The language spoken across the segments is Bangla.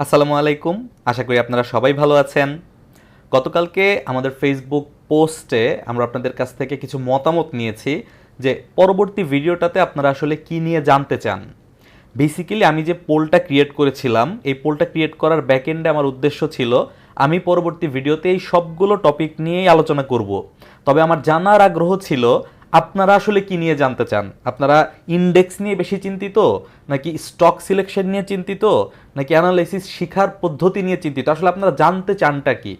আসসালামু আলাইকুম। আশা করি আপনারা সবাই ভালো আছেন। গতকালকে আমাদের ফেসবুক পোস্টে আমরা আপনাদের কাছ থেকে কিছু মতামত নিয়েছি যে পরবর্তী ভিডিওটাতে আপনারা আসলে কি নিয়ে জানতে চান। বেসিক্যালি আমি যে পোলটা ক্রিয়েট করেছিলাম, এই পোলটা ক্রিয়েট করার ব্যাকএন্ডে আমার উদ্দেশ্য ছিল আমি পরবর্তী ভিডিওতে এই সবগুলো টপিক নিয়েই আলোচনা করব। তবে আমার জানার আগ্রহ ছিল আপনারা আসলে কি নিয়ে জানতে চান। আপনারা ইন্ডেক্স নিয়ে বেশি চিন্তিত, নাকি স্টক সিলেকশন নিয়ে চিন্তিত, নাকি অ্যানালাইসিস শিখার পদ্ধতি নিয়ে চিন্তিত, আসলে আপনারা জানতে চানটা কি।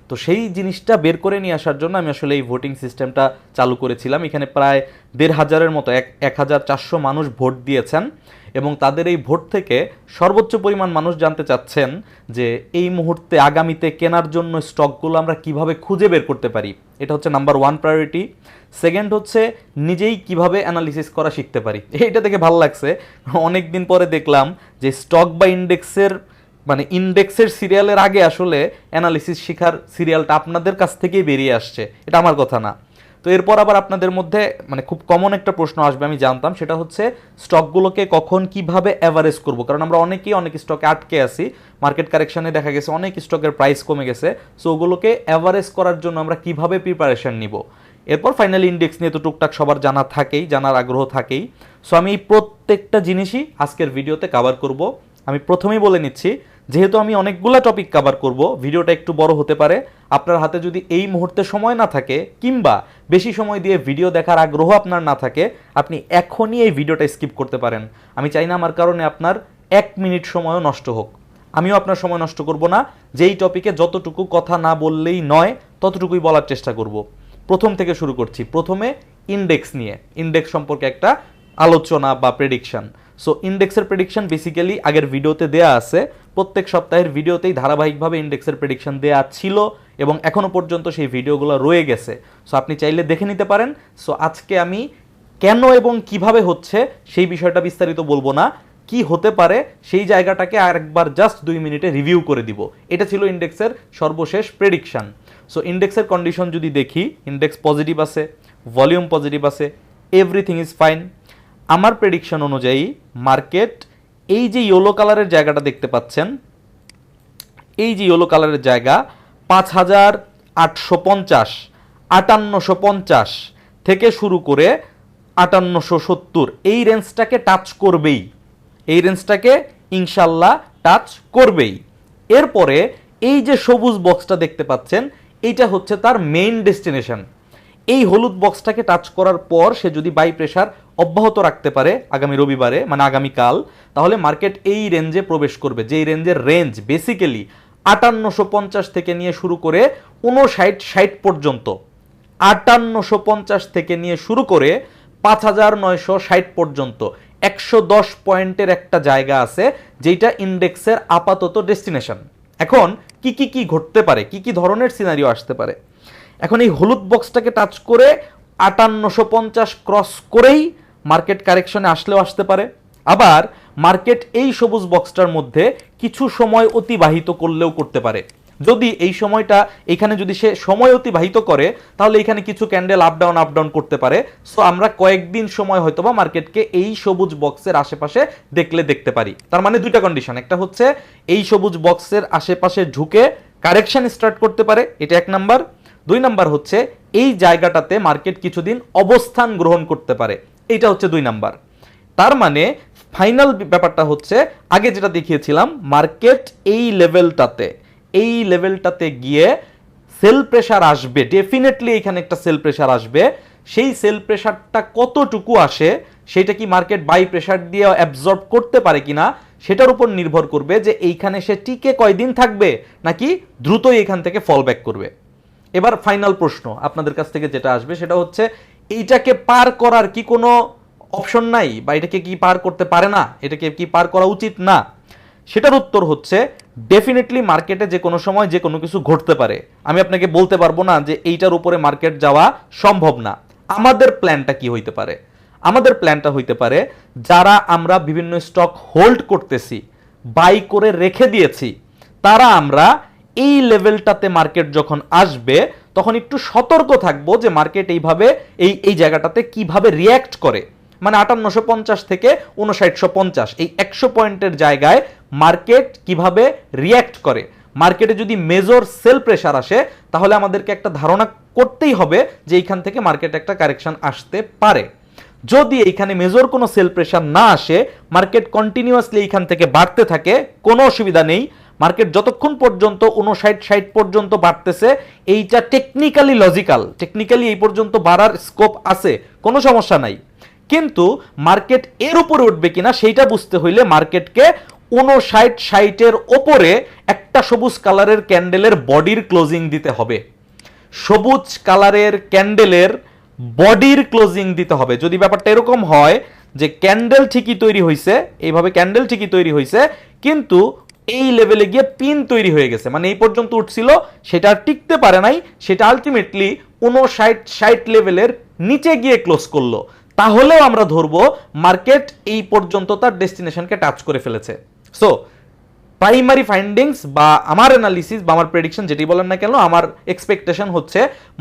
তো সেই জিনিসটা বের করে নিয়ে আসার জন্য আমি আসলে এই ভোটিং সিস্টেমটা চালু করেছিলাম। এখানে প্রায় ১,৫০০-এর মতো ১,৪০০ মানুষ ভোট দিয়েছেন এবং তাদের এই ভোট থেকে সর্বোচ্চ পরিমাণ মানুষ জানতে চাচ্ছেন যে এই মুহূর্তে আগামীতে কেনার জন্য স্টকগুলো আমরা কিভাবে খুঁজে বের করতে পারি। এটা হচ্ছে নাম্বার 1 প্রায়োরিটি। সেকেন্ড হচ্ছে নিজেই কিভাবে অ্যানালিসিস করা শিখতে পারি। এইটা দেখে ভালো লাগছে, অনেক দিন পরে দেখলাম যে স্টক বা ইন্ডেক্সের সিরিয়ালের আগে আসলে অ্যানালিসিস শেখার সিরিয়ালটা আপনাদের কাছ থেকেই বেরিয়ে আসছে। এটা আমার কথা না। তো এরপর আবার আপনাদের মধ্যে খুব কমন একটা প্রশ্ন আসবে, আমি জানতাম, সেটা হচ্ছে স্টকগুলোকে কখন কিভাবে অ্যাভারেজ করব। কারণ আমরা অনেকেই অনেক স্টকে আটকে আছি, মার্কেট কারেকশনে দেখা গেছে অনেক স্টকের প্রাইস কমে গেছে। সো ওগুলোকে অ্যাভারেজ করার জন্য আমরা কিভাবে প্রিপারেশন নিব। এরপর ফাইনালি ইন্ডেক্স নিয়ে তো টুকটাক সবার জানা থাকেই, জানার আগ্রহ থাকেই। সো আমি এই প্রত্যেকটা জিনিসই আজকের ভিডিওতে কভার করব। আমি প্রথমেই বলে নিচ্ছি, যেহেতু আমি অনেকগুলো টপিক কভার করব, ভিডিওটা একটু বড় হতে পারে। আপনার হাতে যদি এই মুহূর্তে সময় না থাকে কিংবা বেশি সময় দিয়ে ভিডিও দেখার আগ্রহ আপনার না থাকে, আপনি এখনই এই ভিডিওটা স্কিপ করতে পারেন। আমি চাই না আমার কারণে আপনার 1 মিনিট সময়ও নষ্ট হোক। আমিও আপনার সময় নষ্ট করব না। যেই টপিকে যতটুকু কথা না বললেই নয় ততটুকুই বলার চেষ্টা করব। প্রথম থেকে শুরু করছি। প্রথমে ইন্ডেক্স নিয়ে, ইন্ডেক্স সম্পর্কে একটা আলোচনা বা প্রেডিকশন। সো ইন্ডেক্সের প্রেডিকশন বেসিক্যালি আগের ভিডিওতে দেয়া আছে। প্রত্যেক সপ্তাহের ভিডিওতেই ধারাবাহিকভাবে ইন্ডেক্সের প্রেডিকশন দেয়া ছিল এবং এখনও পর্যন্ত সেই ভিডিওগুলো রয়ে গেছে। সো আপনি চাইলে দেখে নিতে পারেন। সো আজকে আমি কেন এবং কিভাবে হচ্ছে সেই বিষয়টা বিস্তারিত বলবো না, কি হতে পারে সেই জায়গাটাকে আরেকবার জাস্ট 2 মিনিটে রিভিউ করে দিব। এটা ছিল ইন্ডেক্সের সর্বশেষ প্রেডিকশন। সো ইন্ডেক্সের কন্ডিশন যদি দেখি, ইন্ডেক্স পজিটিভ আছে, ভলিউম পজিটিভ আছে, এভরিথিং ইজ ফাইন। আমার প্রেডিকশন অনুযায়ী মার্কেট এই যে ইয়েলো কালারের জায়গাটা দেখতে পাচ্ছেন, এই যে ইয়েলো কালারের জায়গা 5,850, 5,850 থেকে শুরু করে 5,870 এই রেঞ্জটাকে টাচ করবেই, এই রেঞ্জটাকে ইনশাল্লাহ টাচ করবেই। এরপরে এই যে সবুজ বক্সটা দেখতে পাচ্ছেন, এইটা হচ্ছে তার মেইন ডেস্টিনেশন। এই হলুদ বক্সটাকে টাচ করার পর সে যদি বাই প্রেসার অব্যাহত রাখতে পারে আগামী রবিবারে, আগামীকাল, তাহলে মার্কেট এই রেঞ্জে প্রবেশ করবে। যেই রেঞ্জের রেঞ্জ বেসিক্যালি 5,850 থেকে নিয়ে শুরু করে 59-60 পর্যন্ত, 5,850 থেকে নিয়ে শুরু করে 5,960 পর্যন্ত 110 পয়েন্টের একটা জায়গা আছে, যেটা ইন্ডেক্সের আপাতত ডেস্টিনেশন। এখন কি ঘটতে পারে, কি ধরনের সিনারিও আসতে পারে। এখন এই হলুদ বক্সটাকে টাচ করে 5,850 ক্রস করেই মার্কেট কারেকশনে আসলেও আসতে পারে। আবার মার্কেট এই সবুজ বক্সটার মধ্যে কিছু সময় অতিবাহিত করলেও করতে পারে। যদি এই সময়টা এখানে যদি সে সময় অতিবাহিত করে, তাহলে এখানে কিছু ক্যান্ডেল আপ ডাউন করতে পারে। সো আমরা কয়েকদিন সময় হয়তোবা মার্কেটকে এই সবুজ বক্সের আশেপাশে দেখতে পারি। তার মানে দুইটা কন্ডিশন, একটা হচ্ছে এই সবুজ বক্সের আশেপাশে ঝুঁকে কারেকশন স্টার্ট করতে পারে, এটা 1 নাম্বার। 2 নাম্বার হচ্ছে এই জায়গাটাতে মার্কেট কিছুদিন অবস্থান গ্রহণ করতে পারে, এইটা হচ্ছে 2 নাম্বার। তার মানে ফাইনাল ব্যাপারটা হচ্ছে আগে যেটা দেখিয়েছিলাম, মার্কেট এই লেভেলটাতে গিয়ে সেল প্রেসার আসবে, ডেফিনেটলি এখানে একটা সেল প্রেসার আসবে। সেই সেল প্রেসারটা কতটুকু আসে, সেটা কি মার্কেট বাই প্রেসার দিয়ে অ্যাবজর্ব করতে পারে কিনা, সেটার উপর নির্ভর করবে যে এইখানে সে টিকে কয়দিন থাকবে নাকি দ্রুতই এখান থেকে ফল ব্যাক করবে। এবার ফাইনাল প্রশ্ন আপনাদের কাছ থেকে যেটা আসবে সেটা হচ্ছে, এইটাকে পার করার কি কোনো অপশন নাই, বা এটাকে কি পার করতে পারে না, এটাকে কি পার করা উচিত না? সেটার উত্তর হচ্ছে ডেফিনেটলি মার্কেটে যে কোনো সময় যে কোনো কিছু ঘটতে পারে। আমি আপনাকে বলতে পারবো না যে এইটার উপরে মার্কেট যাওয়া সম্ভব না। আমাদের প্ল্যানটা কি হইতে পারে? আমাদের প্ল্যানটা হইতে পারে, যারা আমরা বিভিন্ন স্টক হোল্ড করতেছি, বাই করে রেখে দিয়েছি, তারা আমরা এই লেভেলটাতে মার্কেট যখন আসবে তখন একটু সতর্ক থাকবো যে মার্কেট এইভাবে এই জায়গাটাতে কিভাবে রিয়্যাক্ট করে। মানে 5850 থেকে 5950, এই 100 পয়েন্টের জায়গায় মার্কেট কিভাবে রিয়্যাক্ট করে। মার্কেটে যদি মেজর সেল প্রেসার আসে তাহলে আমাদেরকে একটা ধারণা করতেই হবে যে এইখান থেকে মার্কেটে একটা কারেকশন আসতে পারে। যদি এইখানে মেজর কোনো সেল প্রেসার না আসে, মার্কেট কন্টিনিউয়াসলি এইখান থেকে বাড়তে থাকে, কোনো অসুবিধা নেই। মার্কেট যতক্ষণ পর্যন্ত 59-60 পর্যন্ত বাড়তেছে, এইটা টেকনিক্যালি লজিক্যাল, টেকনিক্যালি এই পর্যন্ত বাড়ার স্কোপ আছে, কোনো সমস্যা নাই। কিন্তু মার্কেট এর উপরে উঠবে কিনা সেইটা বুঝতে হইলে মার্কেটকে 59-60-এর ওপরে একটা সবুজ কালারের ক্যান্ডেলের বডির ক্লোজিং দিতে হবে। সবুজ কালারের ক্যান্ডেলের বডির ক্লোজিং দিতে হবে। যদি ব্যাপারটা এরকম হয় যে ক্যান্ডেল ঠিকই তৈরি হয়েছে, এইভাবে ক্যান্ডেল ঠিকই তৈরি হয়েছে, কিন্তু এই লেভেলে গিয়ে পিন তৈরি হয়ে গেছে, মানে এই পর্যন্ত উঠছিল সেটা আর টিকতে পারে নাই, সেটা আলটিমেটলি 59-60 লেভেলের নিচে গিয়ে ক্লোজ করলো, তাহলেও আমরা ধরবো মার্কেট এই পর্যন্ত তার ডেস্টিনেশনকে টাচ করে ফেলেছে। সো প্রাইমারি ফাইন্ডিংস বা আমার অ্যানালিসিস বা আমার প্রেডিকশন যেটি বলেন না কেন, আমার এক্সপেকটেশন হচ্ছে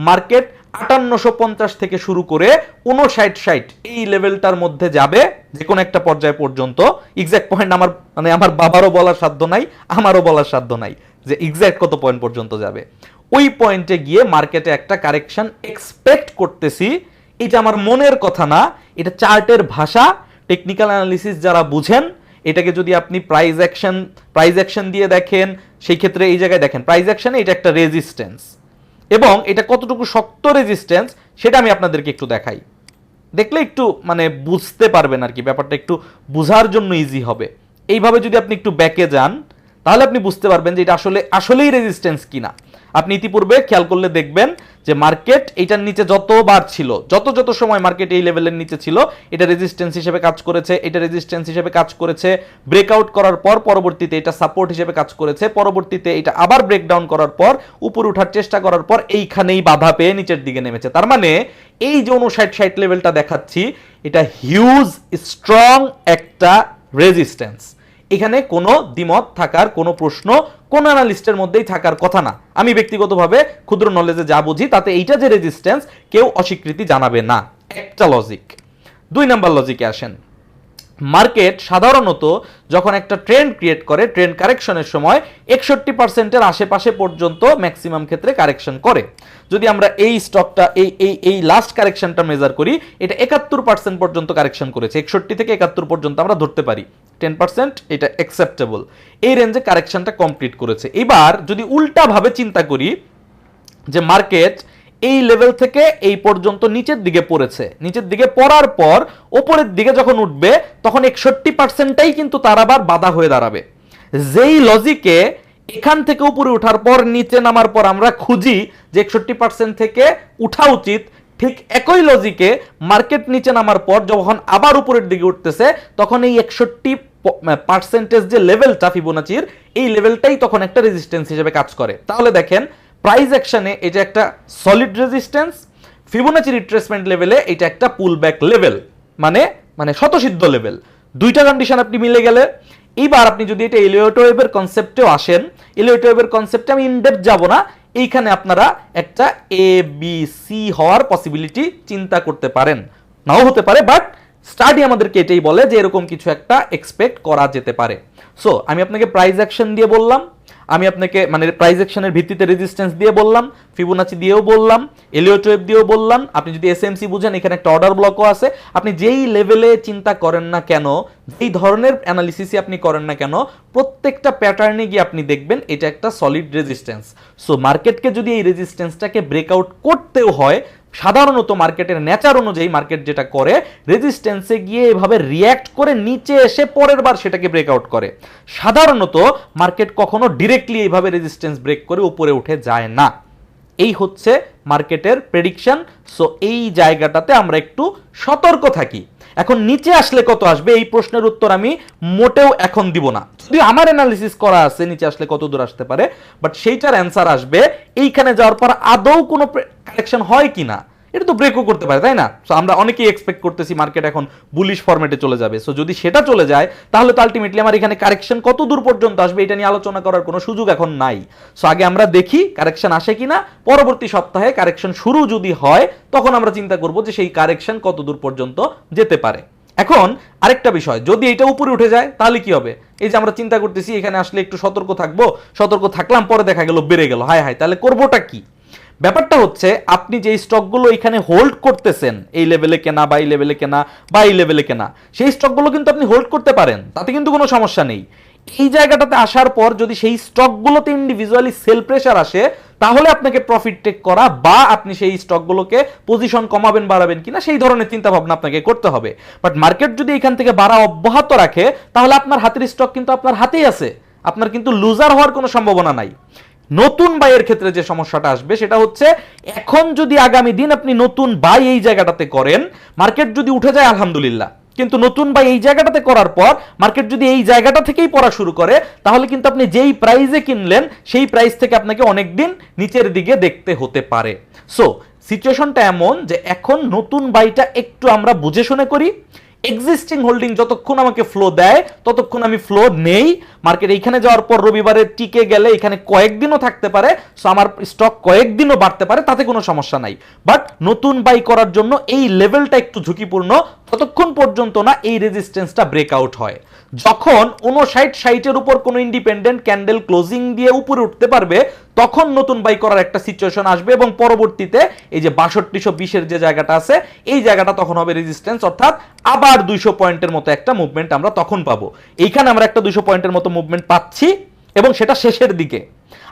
মার্কেট 5850 থেকে শুরু করে 59-60 এই লেভেলটার মধ্যে যাবে যে কোনো একটা পর্যায় পর্যন্ত। এক্সাক্ট পয়েন্ট আমার মানে আমার বাবারও বলার সাধ্য নাই, আমারও বলার সাধ্য নাই যে এক্সাক্ট কত পয়েন্ট পর্যন্ত যাবে। ওই পয়েন্টে গিয়ে মার্কেটে একটা কারেকশন এক্সপেক্ট করতেছি। এটা আমার মনের কথা না, এটা চার্টের ভাষা। টেকনিক্যাল অ্যানালিসিস যারা বুঝেন, এটাকে যদি আপনি প্রাইস অ্যাকশন দিয়ে দেখেন, সেই ক্ষেত্রে এই জায়গায় দেখেন প্রাইস অ্যাকশনে এটা একটা রেজিস্ট্যান্স, এবং এটা কতটুকু শক্ত রেজিস্ট্যান্স সেটা আমি আপনাদেরকে একটু দেখাই। দেখলে একটু মানে বুঝতে পারবেন আর কি, ব্যাপারটা একটু বোঝার জন্য ইজি হবে। এইভাবে যদি আপনি একটু ব্যাকে যান তাহলে আপনি বুঝতে পারবেন যে এটা আসলেই রেজিস্ট্যান্স কিনা। আপনি ইতিপূর্বে খেয়াল করলে দেখবেন যে মার্কেট এইটার নিচে যতবার ছিল, যত সময় মার্কেট এই লেভেলের নিচে ছিল, এটা রেজিস্ট্যান্স হিসেবে কাজ করেছে, এটা রেজিস্ট্যান্স হিসেবে কাজ করেছে, ব্রেকআউট করার পর পরবর্তীতে এটা সাপোর্ট হিসেবে কাজ করেছে, পরবর্তীতে এটা আবার ব্রেকডাউন করার পর উপরে ওঠার চেষ্টা করার পর এইখানেই বাধা পেয়ে নিচের দিকে নেমেছে। তার মানে এই যে 59-60 লেভেলটা দেখাচ্ছি, এটা হিউজ স্ট্রং একটা রেজিস্ট্যান্স। এখানে কোনো দ্বিমত থাকার কোনো প্রশ্ন কোন অ্যানালিস্টের মধ্যেই থাকার কথা না। আমি ব্যক্তিগতভাবে ক্ষুদ্র নলেজে যা বুঝি তাতে এইটা যে রেজিস্ট্যান্স, কেউ অস্বীকৃতি জানাবে না, একটা লজিক। 2 নাম্বার লজিকে আসেন। মার্কেট সাধারণত যখন একটা ট্রেন্ড ক্রিয়েট করে, ট্রেন্ড কারেকশনের সময় 61%-এর আশেপাশে পর্যন্ত ম্যাক্সিমাম ক্ষেত্রে কারেকশন করে। যদি আমরা এই স্টকটা এই লাস্ট কারেকশনটা মেজার করি, এটা 71% পর্যন্ত কারেকশন করেছে। 61 থেকে 71 পর্যন্ত আমরা ধরতে পারি 10%, এটা অ্যাকসেপ্টেবল। এই রেঞ্জে কারেকশনটা কমপ্লিট করেছে। এবার যদি উল্টাভাবে চিন্তা করি যে মার্কেট এই লেভেল থেকে এই পর্যন্ত নিচের দিকে পড়েছে, নিচের দিকে পড়ার পর ওপরের দিকে যখন উঠবে তখন 61%টাই কিন্তু তার আবার বাধা হয়ে দাঁড়াবে। যেই লজিকে এখান থেকে উপরে ওঠার পর নিচে নামার পর আমরা খুঁজি যে 61% থেকে উঠা উচিত, ঠিক একই লজিকে মার্কেট নিচে নামার পর যখন আবার উপরের দিকে উঠতেছে তখন এই 61% যে লেভেলটা ফিবোনাচির, এই লেভেলটাই তখন একটা রেজিস্ট্যান্স হিসেবে কাজ করে। তাহলে দেখেন প্রাইস অ্যাকশনে এটা একটা সলিড রেজিস্ট্যান্স, ফিবোনাচি রিট্রেসমেন্ট লেভেলে এটা একটা পুলব্যাক লেভেল, মানে স্বতঃসিদ্ধ লেভেল। দুইটা কন্ডিশন আপনি মিলে গেলে, এইবার আপনি যদি এটা এলিয়ট ওয়েভের কনসেপ্টেও আসেন, এলিয়ট ওয়েভের কনসেপ্টে আমি ইনডেপথ যাব না, এইখানে আপনারা একটা এ বি সি হওয়ার পসিবিলিটি চিন্তা করতে পারেন, নাও হতে পারে, বাট স্টাডি আমাদেরকে এটাই বলে যে এরকম কিছু একটা এক্সপেক্ট করা যেতে পারে। সো আমি আপনাকে প্রাইস অ্যাকশন দিয়ে বললাম, আমি আপনাকে মানে প্রাইস অ্যাকশনের ভিত্তিতে রেজিস্ট্যান্স দিয়ে বললাম, ফিবোনাচি দিয়েও বললাম, এলিয়ট ওয়েভ দিয়েও বললাম। আপনি যদি এসএমসি বুঝেন, এখানে একটা অর্ডার ব্লকও আছে। আপনি যেই লেভেলে চিন্তা করেন না কেন, যেই ধরনের অ্যানালিসিসই আপনি করেন না কেন, প্রত্যেকটা প্যাটার্নে গিয়ে আপনি দেখবেন এটা একটা সলিড রেজিস্ট্যান্স। সো মার্কেটকে যদি এই রেজিস্ট্যান্সটাকে ব্রেকআউট করতেও হয়, সাধারণত মার্কেটের নেচার অনুযায়ী মার্কেট যেটা করে, রেজিস্ট্যান্সে গিয়ে এভাবে রিয়্যাক্ট করে নিচে এসে পরের বার সেটাকে ব্রেকআউট করে। সাধারণত মার্কেট কখনো ডিরেক্টলি এইভাবে রেজিস্ট্যান্স ব্রেক করে উপরে উঠে যায় না। এই হচ্ছে মার্কেটের প্রেডিকশন। সো এই জায়গাটাতে আমরা একটু সতর্ক থাকি। এখন নিচে আসলে কত আসবে এই প্রশ্নের উত্তর আমি মোটেও এখন দিব না, যদিও আমার অ্যানালিসিস করা আছে নিচে আসলে কত দূর আসতে পারে, বাট সেইটার অ্যান্সার আসবে এইখানে যাওয়ার পর আদৌ কোনো কারেকশন হয় কিনা, এটা তো ব্রেকও করতে পারে, তাই না? সো আমরা অনেকেই এক্সপেক্ট করতেছি মার্কেট এখন বুলিশ ফরম্যাটে চলে যাবে। সো যদি সেটা চলে যায় তাহলে তো আলটিমেটলি আমার এখানে কারেকশন কত দূর পর্যন্ত আসবে এটা নিয়ে আলোচনা করার কোনো সুযোগ এখন নাই। সো আগে আমরা দেখি কারেকশন আসে কিনা, পরবর্তী সপ্তাহে কারেকশন শুরু যদি হয় তখন আমরা চিন্তা করব যে সেই কারেকশন কত দূর পর্যন্ত যেতে পারে। এখন আরেকটা বিষয়, যদি এটা উপরে উঠে যায় তাহলে কি হবে? এই যে আমরা চিন্তা করতেছি এখানে আসলে একটু সতর্ক থাকবো, সতর্ক থাকলাম, পরে দেখা গেল বেড়ে গেল, হায় হায়, তাহলে করবোটা কি? ব্যাপারটা হচ্ছে আপনি যে স্টকগুলো এখানে হোল্ড করতেছেন, এই লেভেলে কেনা বা এই লেভেলে কেনা বা এই লেভেলে কেনা, সেই স্টকগুলো কিন্তু আপনি হোল্ড করতে পারেন, তাতে কিন্তু কোনো সমস্যা নেই। এই জায়গাটাতে আসার পর যদি সেই স্টকগুলোতে ইন্ডিভিজুয়ালি সেল প্রেশার আসে তাহলে আপনাকে প্রফিট টেক করা বা আপনি সেই স্টকগুলোকে পজিশন কমাবেন বাড়াবেন কিনা সেই ধরনের চিন্তা ভাবনা আপনাকে করতে হবে। বাট মার্কেট যদি এখান থেকে বাড়া অব্যাহত রাখে তাহলে আপনার হাতের স্টক কিন্তু আপনার হাতেই আছে, আপনার কিন্তু লুজার হওয়ার কোনো সম্ভাবনা নাই। নতুন বাইয়ের ক্ষেত্রে যে সমস্যাটা আসবে সেটা হচ্ছে এখন যদি আগামী দিন আপনি নতুন বাই এই জায়গাটাতে করেন, মার্কেট যদি উঠে যায় আলহামদুলিল্লাহ, কিন্তু নতুন বাই এই জায়গাটাতে করার পর মার্কেট যদি এই জায়গাটা থেকেই পড়া শুরু করে তাহলে কিন্তু আপনি যেই প্রাইসে কিনলেন সেই প্রাইস থেকে আপনাকে অনেক দিন নিচের দিকে দেখতে হতে পারে। সো সিচুয়েশনটা এমন যে এখন নতুন বাইটা একটু আমরা বুঝে শুনে করি, এক্সিস্টিং হোল্ডিং যতক্ষণ আমাকে ফ্লো দেয় ততক্ষণ আমি ফ্লো নেই। মার্কেট এইখানে যাওয়ার পর রবিবারে টিকে গেলে এখানে কয়েকদিনও থাকতে পারে, সো আমার স্টক কয়েকদিনও বাড়তে পারে, তাতে কোনো সমস্যা নাই। বাট নতুন বাই করার জন্য এই লেভেলটা একটু ঝুঁকিপূর্ণ ততক্ষণ পর্যন্ত না এই রেজিস্ট্যান্সটা ব্রেকআউট হয়। যখন 59-60 উপর কোনো ইন্ডিপেন্ডেন্ট ক্যান্ডেল ক্লোজিং দিয়ে উপরে উঠতে পারবে তখন নতুন বাই করার একটা সিচুয়েশন আসবে এবং পরবর্তীতে এই যে 6220 যে জায়গাটা আছে এই জায়গাটা তখন হবে রেজিস্ট্যান্স, অর্থাৎ আবার 200 পয়েন্টের মতো একটা মুভমেন্ট আমরা তখন পাবো। এইখানে আমরা একটা 200 পয়েন্টের মতো মুভমেন্ট পাচ্ছি এবং সেটা শেষের দিকে।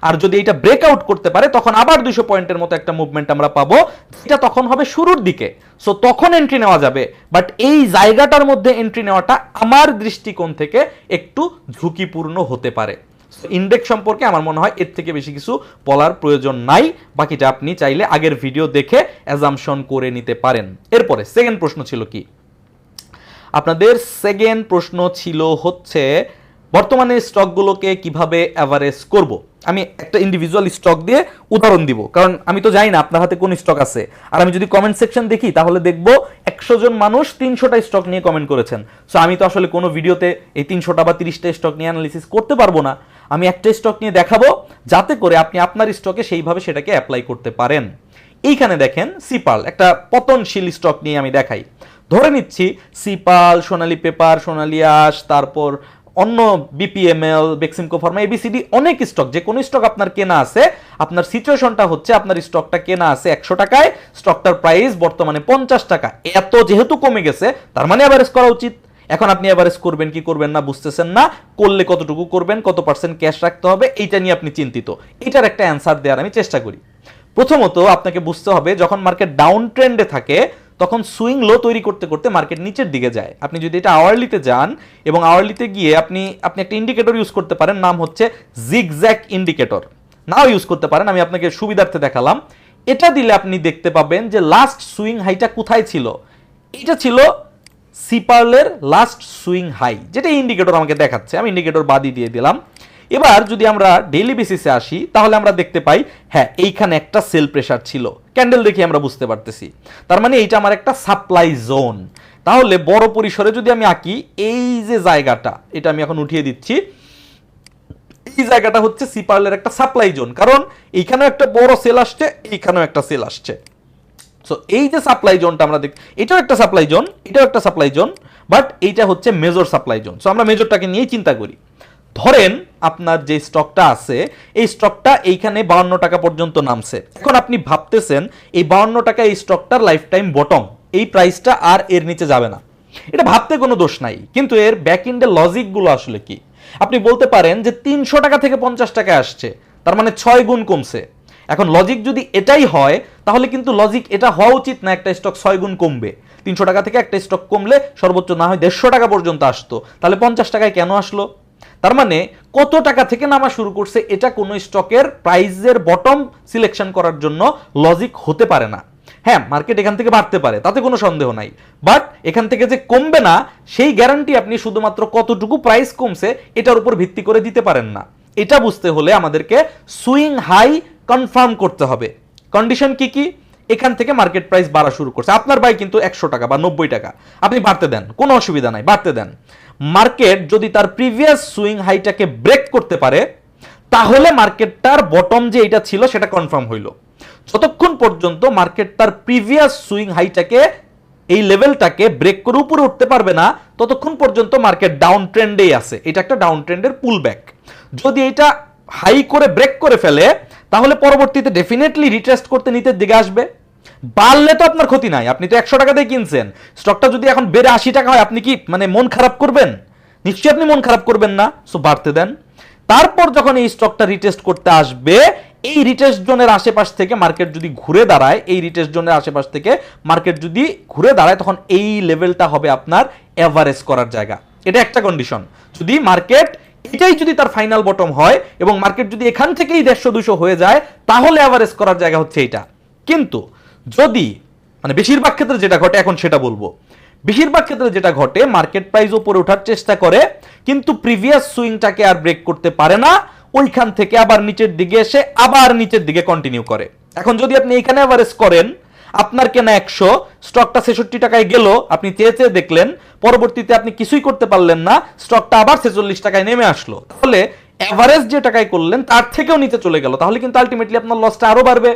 আর যদি এটা ব্রেকআউট করতে পারে তখন আবার 200 পয়েন্টের মতো একটা মুভমেন্ট আমরা পাবো, যেটা তখন হবে শুরুর দিকে। সো তখন এন্ট্রি নেওয়া যাবে, বাট এই জায়গাটার মধ্যে এন্ট্রি নেওয়াটা আমার দৃষ্টিকোণ থেকে একটু ঝুঁকিপূর্ণ হতে পারে। ইন্ডেক্স সম্পর্কে আমার মনে হয় এর থেকে বেশি কিছু বলার প্রয়োজন নাই, বাকিটা আপনি চাইলে আগের ভিডিও দেখে অ্যাজাম্পশন করে নিতে পারেন। এরপরে সেকেন্ড প্রশ্ন ছিল কি? আপনাদের সেকেন্ড প্রশ্ন ছিল হচ্ছে বর্তমানে স্টকগুলোকে কিভাবে অ্যাভারেজ করব। আমি একটা ইন্ডিভিজুয়াল স্টক দিয়ে উদাহরণ দিব, কারণ আমি তো জানি না আপনার হাতে কোন স্টক আছে। আর আমি যদি কমেন্ট সেকশন দেখি তাহলে দেখব 100 জন মানুষ 300টা স্টক নিয়ে কমেন্ট করেছেন। সো আমি তো আসলে কোনো ভিডিওতে এই 300টা বা 30টা স্টক নিয়ে অ্যানালিসিস করতে পারবো না। আমি একটা স্টক নিয়ে দেখাবো যাতে করে আপনি আপনার স্টকে সেইভাবে সেটাকে অ্যাপ্লাই করতে পারেন। এইখানে দেখেন সিপাল, একটা পতনশীল স্টক নিয়ে আমি দেখাই। ধরে নিচ্ছি সিপাল, সোনালী পেপার, সোনালী আঁশ, তারপর অন্য বিপিএমএল, বেক্সিমকো ফার্মা, এবিসিডি, অনেক স্টক, যে কোনো স্টক আপনার কেনা আছে। আপনার সিচুয়েশনটা হচ্ছে আপনার স্টকটা কেনা আছে 100 টাকায়, স্টকটার প্রাইস বর্তমানে 50 টাকা। এত যেহেতু কমে গেছে তার মানে এভারেজ করা উচিত। এখন আপনি এভারেজ করবেন কি করবেন না বুঝতেছেন না, করলে কতটুকু করবেন, কত পার্সেন্ট ক্যাশ রাখতে হবে, এইটা নিয়ে আপনি চিন্তিত। এটার একটা অ্যান্সার দেওয়ার আমি চেষ্টা করি। প্রথমত আপনাকে বুঝতে হবে যখন মার্কেট ডাউন ট্রেন্ডে থাকে তখন সুইং লো তৈরি করতে করতে মার্কেট নিচের দিকে যায়। আপনি যদি এটা আওয়ারলিতে যান এবং আওয়ারলিতে গিয়ে আপনি একটা ইন্ডিকেটর ইউজ করতে পারেন, নাম হচ্ছে জিগজ্যাগ ইন্ডিকেটর, নাও ইউজ করতে পারেন, আমি আপনাকে সুবিধার্থে দেখালাম। এটা দিলে আপনি দেখতে পাবেন যে লাস্ট সুইং হাইটা কোথায় ছিল। এটা ছিল সিপার্লের লাস্ট সুইং হাই, যেটা ইন্ডিকেটর আমাকে দেখাচ্ছে। আমি ইন্ডিকেটর বাদই দিয়ে দিলাম। এবার যদি আমরা ডেইলি বেসিসে আসি তাহলে আমরা দেখতে পাই হ্যাঁ এইখানে একটা সেল প্রেসার ছিল, ক্যান্ডেল দেখে আমরা বুঝতে পারতেছি। তার মানে এইটা আমার একটা সাপ্লাই জোন। তাহলে বড় পরিসরে যদি আমি আঁকি, এই যে জায়গাটা, এটা আমি এখন উঠিয়ে দিচ্ছি, এই জায়গাটা হচ্ছে সিপার্লের একটা সাপ্লাই জোন, কারণ এইখানেও একটা বড় সেল আসছে, এইখানেও একটা সেল আসছে। সো এই যে সাপ্লাই জোনটা আমরা দেখি, এটাও একটা সাপ্লাই জোন, এটাও একটা সাপ্লাই জোন, বাট এইটা হচ্ছে মেজর সাপ্লাই জোন। সো আমরা মেজরটাকে নিয়েই চিন্তা করি। ধরেন আপনার যে স্টকটা আছে এই স্টকটা এইখানে 52 টাকা পর্যন্ত নামছে। এখন আপনি ভাবতেছেন এই 52 টাকা এই স্টকটার লাইফ টাইম বটম, এই প্রাইসটা আর এর নিচে যাবে না। এটা ভাবতে কোনো দোষ নাই, কিন্তু এর ব্যাক এন্ডের লজিকগুলো আসলে কি? আপনি বলতে পারেন যে 300 টাকা থেকে 50 টাকা আসছে, তার মানে 6 গুণ কমছে। এখন লজিক যদি এটাই হয় তাহলে কিন্তু লজিক এটা হওয়া উচিত না একটা স্টক 6 গুণ কমবে। 300 টাকা থেকে একটা স্টক কমলে সর্বোচ্চ না হয় 150 টাকা পর্যন্ত আসতো, তাহলে 50 টাকায় কেন আসলো? তার মানে কত টাকা থেকে নামা শুরু করছে এটা কোনো স্টকের প্রাইসের বটম সিলেকশন করার জন্য লজিক হতে পারে না। হ্যাঁ, মার্কেট এখান থেকে বাড়তে পারে, তাতে কোনো সন্দেহ নাই, বাট এখান থেকে যে কমবে না সেই গ্যারান্টি আপনি শুধুমাত্র কতটুকু প্রাইস কমছে এটার উপর ভিত্তি করে দিতে পারেন না। এটা বুঝতে হলে আমাদেরকে সুইং হাই কনফার্ম করতে হবে। কন্ডিশন কি কি? এখান থেকে মার্কেট প্রাইস বাড়া শুরু করছে, আপনার বাই কিন্তু 100 টাকা বা 90 টাকা, আপনি বাড়তে দেন, কোনো অসুবিধা নাই, বাড়তে দেন। মার্কেট যদি তার প্রিভিয়াস সুইং হাইটাকে ব্রেক করতে পারে তাহলে মার্কেটটার বটম যে এটা ছিল সেটা কনফার্ম হইল। যতক্ষণ পর্যন্ত মার্কেট তার প্রিভিয়াস সুইং হাইটাকে, এই লেভেলটাকে ব্রেক করে উপরে উঠতে পারবে না, ততক্ষণ পর্যন্ত মার্কেট ডাউন ট্রেন্ডেই আছে। এটা একটা ডাউন ট্রেন্ডের পুল ব্যাক। যদি এটা হাই করে ব্রেক করে ফেলে তাহলে পরবর্তীতে ডেফিনেটলি রিটেস্ট করতে নিচের দিকে আসবে। বাড়লে তো আপনার ক্ষতি নাই, আপনি তো 100 টাকা দিয়ে কিনছেন, স্টকটা যদি এখন বেড়ে 80 টাকা হয় আপনি কি মানে মন খারাপ করবেন? নিশ্চয়ই আপনি মন খারাপ করবেন না। সো বাড়তে দেন। তারপর যখন এই স্টকটা রিটেস্ট করতে আসবে, এই রিটেস্ট জোনের আশেপাশ থেকে মার্কেট যদি ঘুরে দাঁড়ায়, এই রিটেস্ট জোনের আশেপাশ থেকে মার্কেট যদি ঘুরে দাঁড়ায়, তখন এই লেভেলটা হবে আপনার এভারেজ করার জায়গা। এটা একটা কন্ডিশন। যদি মার্কেট এটাই যদি তার ফাইনাল বটম হয় এবং মার্কেট যদি এখান থেকেই 150-200 হয়ে যায় তাহলে এভারেজ করার জায়গা হচ্ছে এটা। কিন্তু যদি মানে বেশিরভাগ ক্ষেত্রে যেটা ঘটে এখন সেটা বলবো, বেশিরভাগ ক্ষেত্রে যেটা ঘটে মার্কেট প্রাইস উপরে ওঠার চেষ্টা করে কিন্তু প্রিভিয়াস সুইংটাকে আর ব্রেক করতে পারে না, ওইখান থেকে আবার নিচের দিকে এসে আবার নিচের দিকে কন্টিনিউ করে। এখন যদি আপনি এখানে এভারেজ করেন, আপনার কেনা 100, স্টকটা 66 টাকায় গেল, আপনি চেয়ে চেয়ে দেখলেন, পরবর্তীতে আপনি কিছুই করতে পারলেন না, স্টকটা আবার 46 টাকায় নেমে আসলো, তাহলে এভারেজ যে টাকায় করলেন তার থেকেও নিচে চলে গেল, তাহলে কিন্তু আলটিমেটলি আপনার লসটা আরো বাড়বে।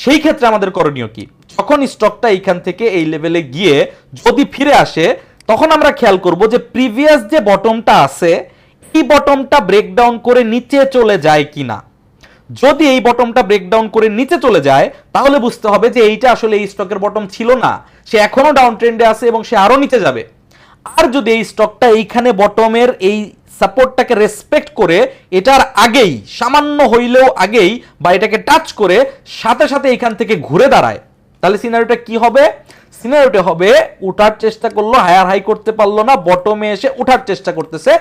সেই ক্ষেত্রে আমাদের করণীয় কি? যখন স্টকটা এইখান থেকে এই লেভেলে গিয়ে যদি ফিরে আসে তখন আমরা খেয়াল করব যে প্রিভিয়াস যে বটমটা আছে এই বটমটা ব্রেকডাউন করে নিচে চলে যায় কিনা। যদি এই বটমটা ব্রেকডাউন করে নিচে চলে যায় তাহলে বুঝতে হবে যে এইটা আসলে এই স্টকের বটম ছিল না, সে এখনো ডাউন ট্রেন্ডে আছে এবং সে আরো নিচে যাবে। আর যদি এই স্টকটা এইখানে বটমের এই সাপোর্টটাকে রেসপেক্ট করে এটার আগেই, সামান্য হইলেও আগেই বা এটাকে টাচ করে সাথে সাথে এখান থেকে ঘুরে দাঁড়ায়, তাহলে সিনারিওটা কি হবে? সিনারিওটা হবে উঠার চেষ্টা করলো, হায়ার হাই করতে পারলো না, বটমে এসে উঠার চেষ্টা করতেছে,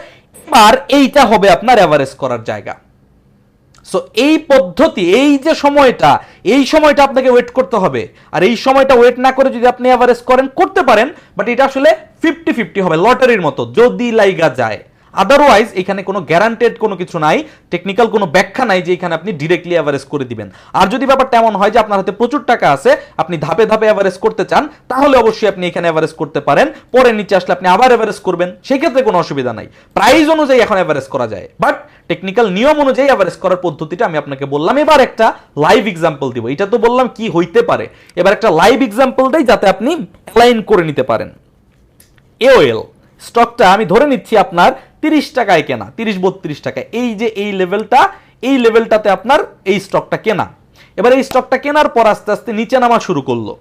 এবার এইটা হবে আপনার এভারেজ করার জায়গা। সো এই পদ্ধতি, এই যে সময়টা, এই সময়টা আপনাকে ওয়েট করতে হবে। আর এই সময়টা ওয়েট না করে যদি আপনি এভারেজ করেন, করতে পারেন, বাট এটা আসলে 50-50 হবে, লটারির মতো, যদি লাইগা যায়। আদারওয়াইজ এখানে কোনো গ্যারান্টেড কোনো কিছু নাই, টেকনিক্যাল কোনো ব্যাখ্যা নাই যে এখানে আপনি ডিরেক্টলি এভারেজ করে দিবেন। আর যদি ব্যাপারটা এমন হয় যে আপনার হাতে প্রচুর টাকা আছে, আপনি ধাপে ধাপে এভারেজ করতে চান, তাহলে অবশ্যই আপনি এখানে এভারেজ করতে পারেন, পরে নিচে আসলে আপনি আবার এভারেজ করবেন, সেই ক্ষেত্রে কোনো অসুবিধা নাই। প্রাইস অনুযায়ী এখন এভারেজ করা যায়, বাট টেকনিক্যাল নিয়ম অনুযায়ী এভারেজ করার পদ্ধতিটা আমি আপনাকে বললাম। এবার একটা লাইভ এক্সাম্পল দিব। এটা তো বললাম কি হইতে পারে, এবার একটা লাইভ এক্সাম্পল দেই যাতে আপনি অ্যালাইন করে নিতে পারেন। এওএল স্টকটা আমি ধরে নিচ্ছি আপনার 30 টাকায় কেনা, 30-32 টাকায়, এই যে এই লেভেলটা, এই লেভেলটাতে আপনার এই স্টকটা কেনা। এবার এই স্টকটা কেনার পর আস্তে আস্তে নিচে নামা শুরু করলো।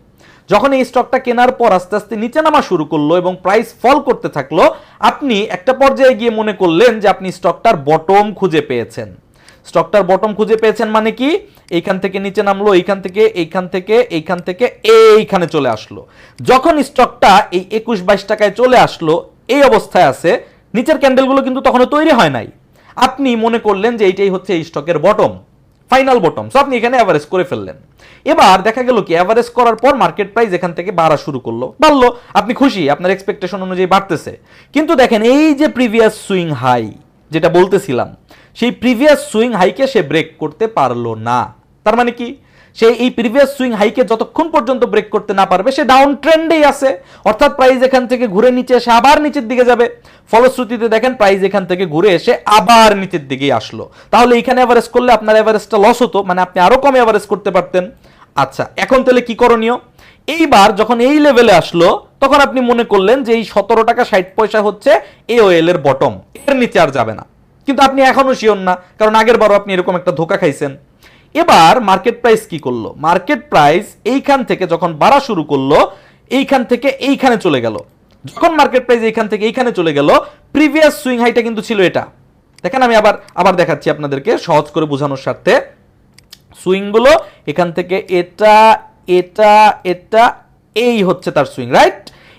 যখন এই স্টকটা কেনার পর আস্তে আস্তে নিচে নামা শুরু করলো এবং প্রাইস ফল করতে থাকলো, আপনি একটা পর্যায়ে গিয়ে মনে করলেন যে আপনি স্টকটার বটম খুঁজে পেয়েছেন। স্টকটার বটম খুঁজে পেয়েছেন মানে কি? এইখান থেকে নিচে নামলো, এইখান থেকে, এইখান থেকে, এইখান থেকে এইখানে চলে আসলো। যখন স্টকটা এই 21-22 টাকায় চলে আসলো, এই অবস্থায় আছে, নিচের ক্যান্ডেলগুলো কিন্তু তখনও তৈরি হয় নাই, আপনি মনে করলেন যে এইটাই হচ্ছে এই স্টকের বটম, ফাইনাল বটম। সো আপনি এখানে এভারেজ করে ফেললেন। এবার দেখা গেল কি এভারেজ করার পর মার্কেট প্রাইস এখান থেকে বাড়া শুরু করলো, বাড়লো, আপনি খুশি, আপনার এক্সপেকটেশন অনুযায়ী বাড়তেছে। কিন্তু দেখেন এই যে প্রিভিয়াস সুইং হাই যেটা বলতেছিলাম, সেই প্রিভিয়াস সুইং হাইকে সে ব্রেক করতে পারলো না। তার মানে কি? সে এই প্রিভিয়াস সুইং হাইকে যতক্ষণ পর্যন্ত ব্রেক করতে না পারবে সে ডাউন ট্রেন্ডেই আছে, অর্থাৎ প্রাইস এখান থেকে ঘুরে নিচে এসে আবার নিচের দিকে যাবে। ফলশ্রুতিতে দেখেন প্রাইস এখান থেকে ঘুরে এসে আবার নিচের দিকেই আসলো। তাহলে এখানে এভারেজ করলে আপনার এভারেজটা লস হতো, মানে আপনি আরো কম এভারেজ করতে পারতেন। আচ্ছা, এখন তাহলে কি করণীয়? এইবার যখন এই লেভেলে আসলো তখন আপনি মনে করলেন যে এই 17 টাকা 60 পয়সা হচ্ছে এওএল এর বটম, এর নিচে আর যাবে না। কিন্তু আপনি এখনো শিওর না, কারণ আগের বারও আপনি এরকম একটা ধোকা খাইছেন। এবার মার্কেট প্রাইস কি করলো? মার্কেট প্রাইস এইখান থেকে যখন বাড়া শুরু করলো, এইখান থেকে এইখানে চলে গেল। যখন মার্কেট প্রাইস এইখান থেকে এইখানে চলে গেল, প্রিভিয়াস সুইং হাইটা কিন্তু ছিল এটা। দেখেন আমি আবার দেখাচ্ছি আপনাদেরকে সহজ করে বোঝানোর স্বার্থে। সুইংগুলো এখান থেকে এটা এটা এটা এই হচ্ছে তার সুইং, রাইট?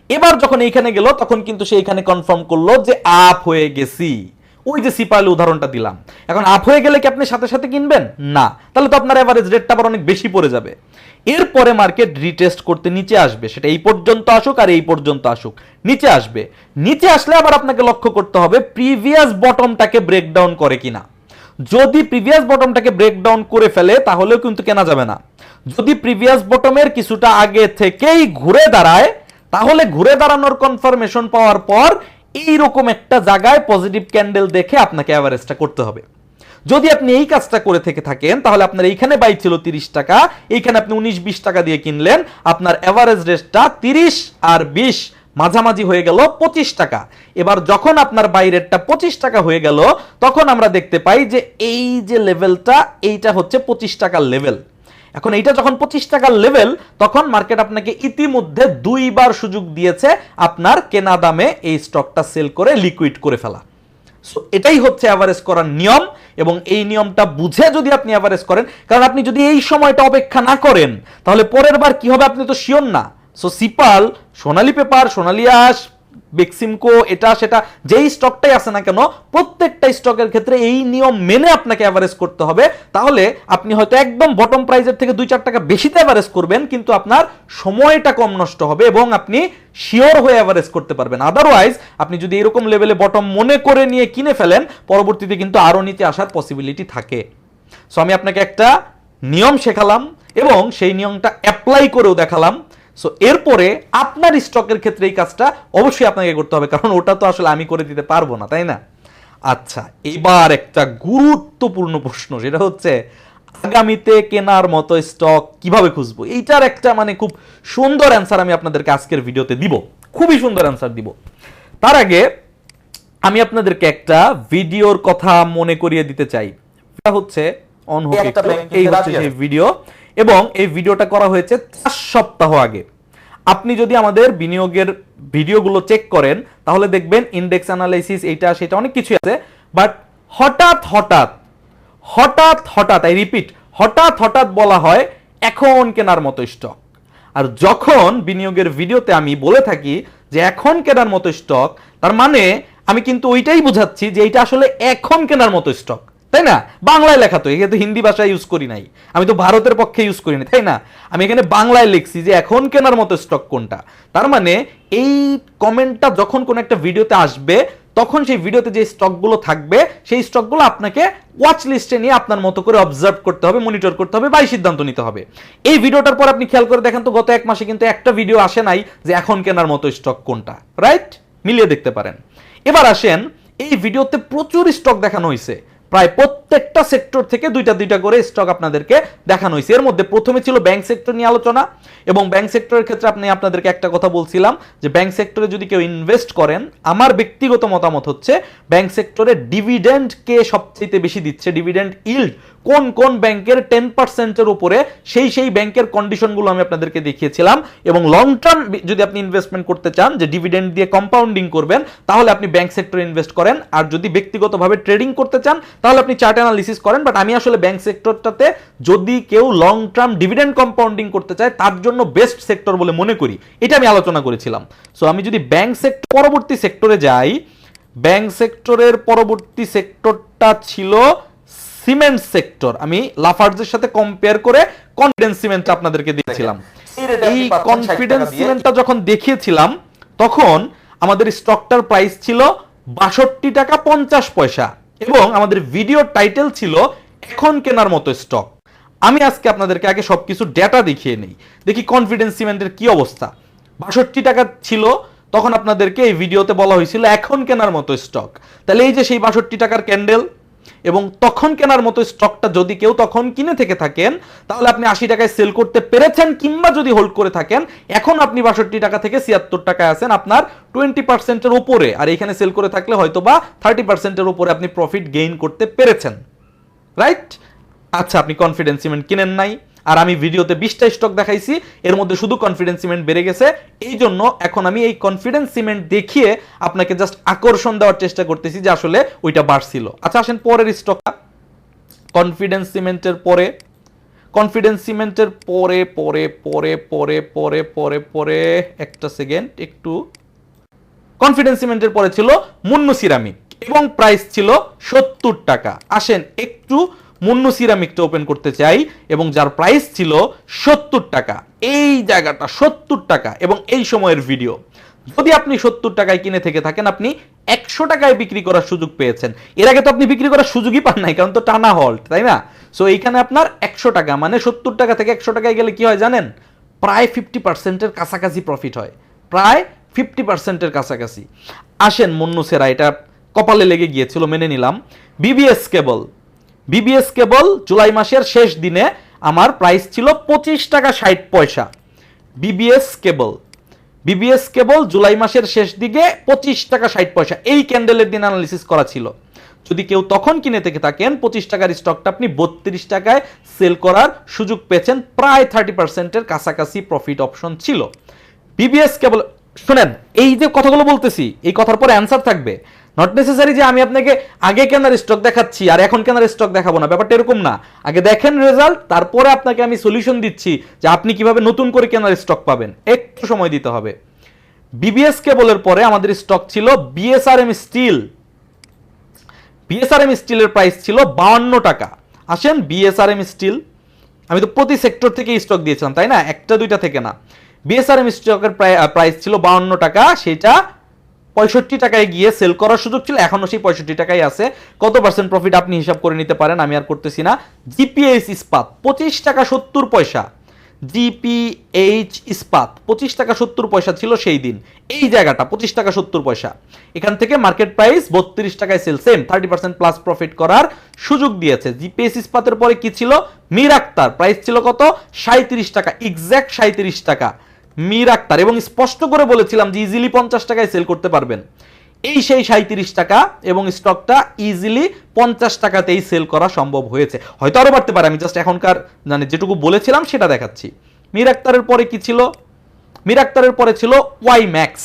এবার যখন এইখানে গেল তখন কিন্তু সে এখানে কনফার্ম করলো যে আপ হয়ে গেছি। ওই যে সিপাইল উদাহরণটা দিলাম। এখন আপ হয়ে গেলে কি আপনি সাথে সাথে কিনবেন? না, তাহলে তো আপনার এভারেজ রেটটা আবার অনেক বেশি পড়ে যাবে। এরপরে মার্কেট রিটেস্ট করতে নিচে আসবে, সেটা এই পর্যন্ত আসুক আর এই পর্যন্ত আসুক, নিচে আসবে। নিচে আসলে আবার আপনাকে লক্ষ্য করতে হবে প্রিভিয়াস বটমটাকে ব্রেকডাউন করে কিনা। যদি প্রিভিয়াস বটমটাকে ব্রেকডাউন করে ফেলে তাহলেও কিন্তু কেনা যাবে না। যদি প্রিভিয়াস বটমের কিছুটা আগে থেকেই ঘুরে দাঁড়ায়, তাহলে ঘুরে দাঁড়ানোর কনফার্মেশন পাওয়ার পর এইরকম একটা জায়গায় পজিটিভ ক্যান্ডেল দেখে আপনাকে অ্যাভারেজটা করতে হবে। যদি আপনি এই কাজটা করে থেকে থাকেন, তাহলে আপনার এইখানে বাই ছিল 30 টাকা, এইখানে আপনি 19-20 টাকা দিয়ে কিনলেন, আপনার অ্যাভারেজ রেটটা 30 আর 20 মাঝামাঝি হয়ে গেল 25 টাকা। এবার যখন আপনার বাই রেটটা 25 টাকা হয়ে গেল, তখন আমরা দেখতে পাই যে এই যে লেভেলটা, এইটা হচ্ছে 25 টাকার লেভেল। এখন এইটা যখন 25 টাকার লেভেল, তখন মার্কেট আপনাকে ইতিমধ্যে 2 বার সুযোগ দিয়েছে আপনার কেনা দামে এই স্টকটা সেল করে লিকুইড করে ফেলা। সো এটাই হচ্ছে অ্যাভারেজ করার নিয়ম, এবং এই নিয়মটা বুঝে যদি আপনি অ্যাভারেজ করেন, কারণ আপনি যদি এই সময়টা অপেক্ষা না করেন, তাহলে পরের বার কি হবে আপনি তো শিওর না। সো সিপাল, সোনালী পেপার, সোনালী আঁশ, বেক্সিমকো, এটা সেটা যেই স্টকটাই আছে না কেন, প্রত্যেকটা স্টকের ক্ষেত্রে এই নিয়ম মেনে আপনাকে অ্যাভারেজ করতে হবে। তাহলে আপনি হয়তো একদম বটম প্রাইজের থেকে 2-4 টাকা বেশিতে অ্যাভারেজ করবেন, কিন্তু আপনার সময়টা কম নষ্ট হবে এবং আপনি শিওর হয়ে অ্যাভারেজ করতে পারবেন। আদারওয়াইজ আপনি যদি এরকম লেভেলে বটম মনে করে নিয়ে কিনে ফেলেন, পরবর্তীতে কিন্তু আরো নিচে আসার পসিবিলিটি থাকে। সো আমি আপনাকে একটা নিয়ম শেখালাম এবং সেই নিয়মটা অ্যাপ্লাই করেও দেখালাম। সো এরপরে আপনার স্টকের ক্ষেত্রে এই কাজটা অবশ্যই আপনাকে করতে হবে, কারণ ওটা তো আসলে আমি করে দিতে পারবো না, তাই না? আচ্ছা, এবার একটা গুরুত্বপূর্ণ প্রশ্ন, সেটা হচ্ছে আগামীতে কেনার মতো স্টক কিভাবে খুঁজবো। এইটার একটা খুব সুন্দর অ্যান্সার আমি আপনাদেরকে আজকের ভিডিওতে দিব, খুবই সুন্দর অ্যান্সার দিব। তার আগে আমি আপনাদেরকে একটা ভিডিওর কথা মনে করিয়ে দিতে চাই। এটা হচ্ছে অন হোক, এই হচ্ছে সেই ভিডিও, এবং এই ভিডিওটা করা হয়েছে 4 সপ্তাহ আগে। আপনি যদি আমাদের বিনিয়োগের ভিডিওগুলো চেক করেন, তাহলে দেখবেন ইন্ডেক্স অ্যানালাইসিস, এইটা সেটা অনেক কিছু আছে, বাট হঠাৎ হঠাৎ হঠাৎ হঠাৎ, আই রিপিট, হঠাৎ হঠাৎ বলা হয় এখন কেনার মতো স্টক। আর যখন বিনিয়োগের ভিডিওতে আমি বলে থাকি যে এখন কেনার মতো স্টক, তার মানে আমি কিন্তু ওইটাই বোঝাচ্ছি যে এটা আসলে এখন কেনার মতো স্টক, তাই না? বাংলায় লেখা, তো এখানে হিন্দি ভাষা ইউজ করি নাই, আমি তো ভারতের পক্ষে ইউজ করি না, তাই না? আমি এখানে বাংলায় লিখছি যে এখন কেনার মতো স্টক কোনটা। তার মানে এই কমেন্টটা যখন কোন একটা ভিডিওতে আসবে, তখন সেই ভিডিওতে যে স্টকগুলো থাকবে, সেই স্টকগুলো আপনাকে ওয়াচ লিস্টে নিয়ে আপনার মতো করে অবজার্ভ করতে হবে, মনিটর করতে হবে, বাই সিদ্ধান্ত নিতে হবে। এই ভিডিওটার পর আপনি খেয়াল করে দেখেন তো, গত 1 মাসে কিন্তু একটা ভিডিও আসে নাই যে এখন কেনার মতো স্টক কোনটা, রাইট? মিলিয়ে দেখতে পারেন। এবার আসেন, এই ভিডিওতে প্রচুর স্টক দেখানো হয়েছে, প্রায় প্রত্যেকটা সেক্টর থেকে 2টা করে স্টক আপনাদেরকে দেখানো হয়েছে। এর মধ্যে প্রথমে ছিল ব্যাংক সেক্টর নিয়ে আলোচনা, এবং ব্যাংক সেক্টরের ক্ষেত্রে আপনাদেরকে একটা কথা বলছিলাম যে ব্যাংক সেক্টরে যদি কেউ ইনভেস্ট করেন, আমার ব্যক্তিগত মতামত হচ্ছে ব্যাংক সেক্টরে ডিভিডেন্ড কে সবচেয়ে বেশি দিচ্ছে, ডিভিডেন্ড ইল্ড কোন কোন ব্যাংকের 10%-এর উপরে, সেই ব্যাংকের কন্ডিশনগুলো আমি আপনাদেরকে দেখিয়েছিলাম। এবং লং টার্ম যদি আপনি ইনভেস্টমেন্ট করতে চান, যে ডিভিডেন্ড দিয়ে কম্পাউন্ডিং করবেন, তাহলে আপনি ব্যাংক সেক্টরে ইনভেস্ট করেন। আর যদি ব্যক্তিগতভাবে ট্রেডিং করতে চান, তাহলে আপনি চার্ট অ্যানালিসিস করেন। বাট আমি আসলে ব্যাংক সেক্টরটাতে যদি কেউ লং টার্ম ডিভিডেন্ড কম্পাউন্ডিং করতে চায়, তার জন্য বেস্ট সেক্টর বলে মনে করি, এটা আমি আলোচনা করেছিলাম। সো আমি যদি ব্যাংক সেক্টর পরবর্তী সেক্টরে যাই, ব্যাংক সেক্টরের পরবর্তী সেক্টরটা ছিল সিমেন্ট সেক্টর। আমি লাফার্জের সাথে কম্পেয়ার করে কনফিডেন্স সিমেন্টটা আপনাদেরকে দিয়েছিলাম। এই কনফিডেন্স সিমেন্টটা যখন দেখিয়েছিলাম, তখন আমাদের স্টকটার প্রাইস ছিল 62 টাকা 50 পয়সা, এবং আমাদের ভিডিও টাইটেল ছিল এখন কেনার মতো স্টক। আমি আজকে আপনাদেরকে আগে সবকিছু ডেটা দেখিয়ে নেই, দেখি কনফিডেন্স সিমেন্টের কি অবস্থা। 62 টাকা ছিল তখন, আপনাদেরকে এই ভিডিওতে বলা হয়েছিল এখন কেনার মতো স্টক। তাহলে এই যে সেই 62 টাকার ক্যান্ডেল, এবং তখন কেনার মতো স্টকটা যদি কেউ তখন কিনে থেকে থাকেন, তাহলে আপনি 80 টাকায় সেল করতে পেরেছেন, কিংবা যদি হোল্ড করে থাকেন, এখন আপনি 62 টাকা থেকে 76 টাকায় আছেন, আপনার 20%-এর উপরে। আর এখানে সেল করে থাকলে হয়তো বা 30%-এর উপরে আপনি প্রফিট গেইন করতে পেরেছেন, রাইট? আচ্ছা, আপনি কনফিডেন্স সিমেন্ট কিনেন নাই, আর আমি ভিডিওতে 20টা স্টক দেখাইছি, এর মধ্যে শুধু কনফিডেন্স সিমেন্ট বেড়ে গেছে। এই জন্য এখন আমি এই কনফিডেন্স সিমেন্ট দেখিয়ে আপনাকে জাস্ট আকর্ষণ দেওয়ার চেষ্টা করতেছি যে আসলে ওইটা বাড়ছিল। আচ্ছা, আসেন পরের স্টকটা, কনফিডেন্স সিমেন্টের পরে, কনফিডেন্স সিমেন্টের পরে পরে পরে পরে পরে পরে পরে একটা সেকেন্ড, একটু, কনফিডেন্স সিমেন্টের পরে ছিল মুন্নু সিরামিক, এবং প্রাইস ছিল 70 টাকা। আসেন একটু মুন্নু সিরামিকটা ওপেন করতে চাই, এবং যার প্রাইস ছিল 70 টাকা। এই জায়গাটা 70 টাকা, এবং এই সময়ের ভিডিও। যদি আপনি 70 টাকায় কিনে থেকে থাকেন, আপনি 100 টাকায় বিক্রি করার সুযোগ পেয়েছেন। এর আগে তো আপনি বিক্রি করার সুযোগই পান নাই, কারণ তো টানা হল্ট, তাই না? সো এইখানে আপনার 100 টাকা মানে 70 টাকা থেকে 100 টাকায় গেলে কি হয় জানেন, প্রায় 50%-এর কাছাকাছি প্রফিট হয়, প্রায় 50%-এর কাছাকাছি। আসেন মুন্নুসেরা, এটা কপালে লেগে গিয়েছিল মেনে নিলাম। বিবিএস কেবল জুলাই মাসের শেষ দিনে আমার প্রাইস ছিল 25 টাকা 60 পয়সা। বিবিএস কেবল জুলাই মাসের শেষ দিকে 25 টাকা 60 পয়সা, এই ক্যান্ডেলের দিন অ্যানালিসিস করা ছিল। যদি কেউ তখন কিনে থেকে থাকেন 25 টাকার স্টকটা আপনি 32 টাকায় সেল করার সুযোগ পেয়েছেন, প্রায় 30%-এর কাছাকাছি প্রফিট অপশন ছিল। বিবিএস কেবল শুনেন, এই যে কথাগুলো বলতেছি এই কথার পরে অ্যান্সার থাকবে, নট নেসেসারি যে আমি আপনাকে আগে কেনার স্টক দেখাচ্ছি আর এখন কেনার স্টক দেখাবো না, ব্যাপারটা এরকম না। আগে দেখেন রেজাল্ট, তারপরে আপনাকে আমি সলিউশন দিচ্ছি যে আপনি কিভাবে নতুন করে কেনার স্টক পাবেন, একটু সময় দিতে হবে। বিবিএস কেবলের পরে আমাদের স্টক ছিল বিএসআরএম স্টিলের প্রাইস ছিল 52 টাকা। আসেন বিএসআরএম স্টিল, আমি তো প্রতি সেক্টর থেকে স্টক দিয়েছিলাম তাই না, একটা দুইটা থেকে না। বিএসআরএম স্টকের প্রাইস ছিল 52 টাকা, সেটা 65 টাকায় গিয়ে সেল করার সুযোগ ছিল, এখনো সেই 65 টাকায় আছে। কত পার্সেন্ট প্রফিট আপনি হিসাব করে নিতে পারেন, আমি আর করতেছি না। জিপিএইচ ইস্পাত 25 টাকা 70 পয়সা, জিপিএইচ ইস্পাত 25 টাকা 70 পয়সা ছিল সেই দিন, এই জায়গাটা 25 টাকা 70 পয়সা, এখান থেকে মার্কেট প্রাইস 32 টাকায় সেল, সেম 30% প্লাস প্রফিট করার সুযোগ দিয়েছে। জিপিএইচ ইস্পাতের পরে কি ছিল, মীর আক্তার, প্রাইস ছিল কত 37 টাকা, এক্স্যাক্ট 37 টাকা মীর আক্তার, এবং স্পষ্ট করে বলেছিলাম যে ইজিলি 50 টাকায় সেল করতে পারবেন, এই সেই 37 টাকা, এবং স্টকটা ইজিলি 50 টাকাতেই সেল করা সম্ভব হয়েছে, হয়তো আরো বাড়তে পারে, আমি জাস্ট এখনকার যেটুকু বলেছিলাম সেটা দেখাচ্ছি। মীর আক্তারের পরে কি ছিল, মীর আক্তারের পরে ছিল ওয়াই ম্যাক্স,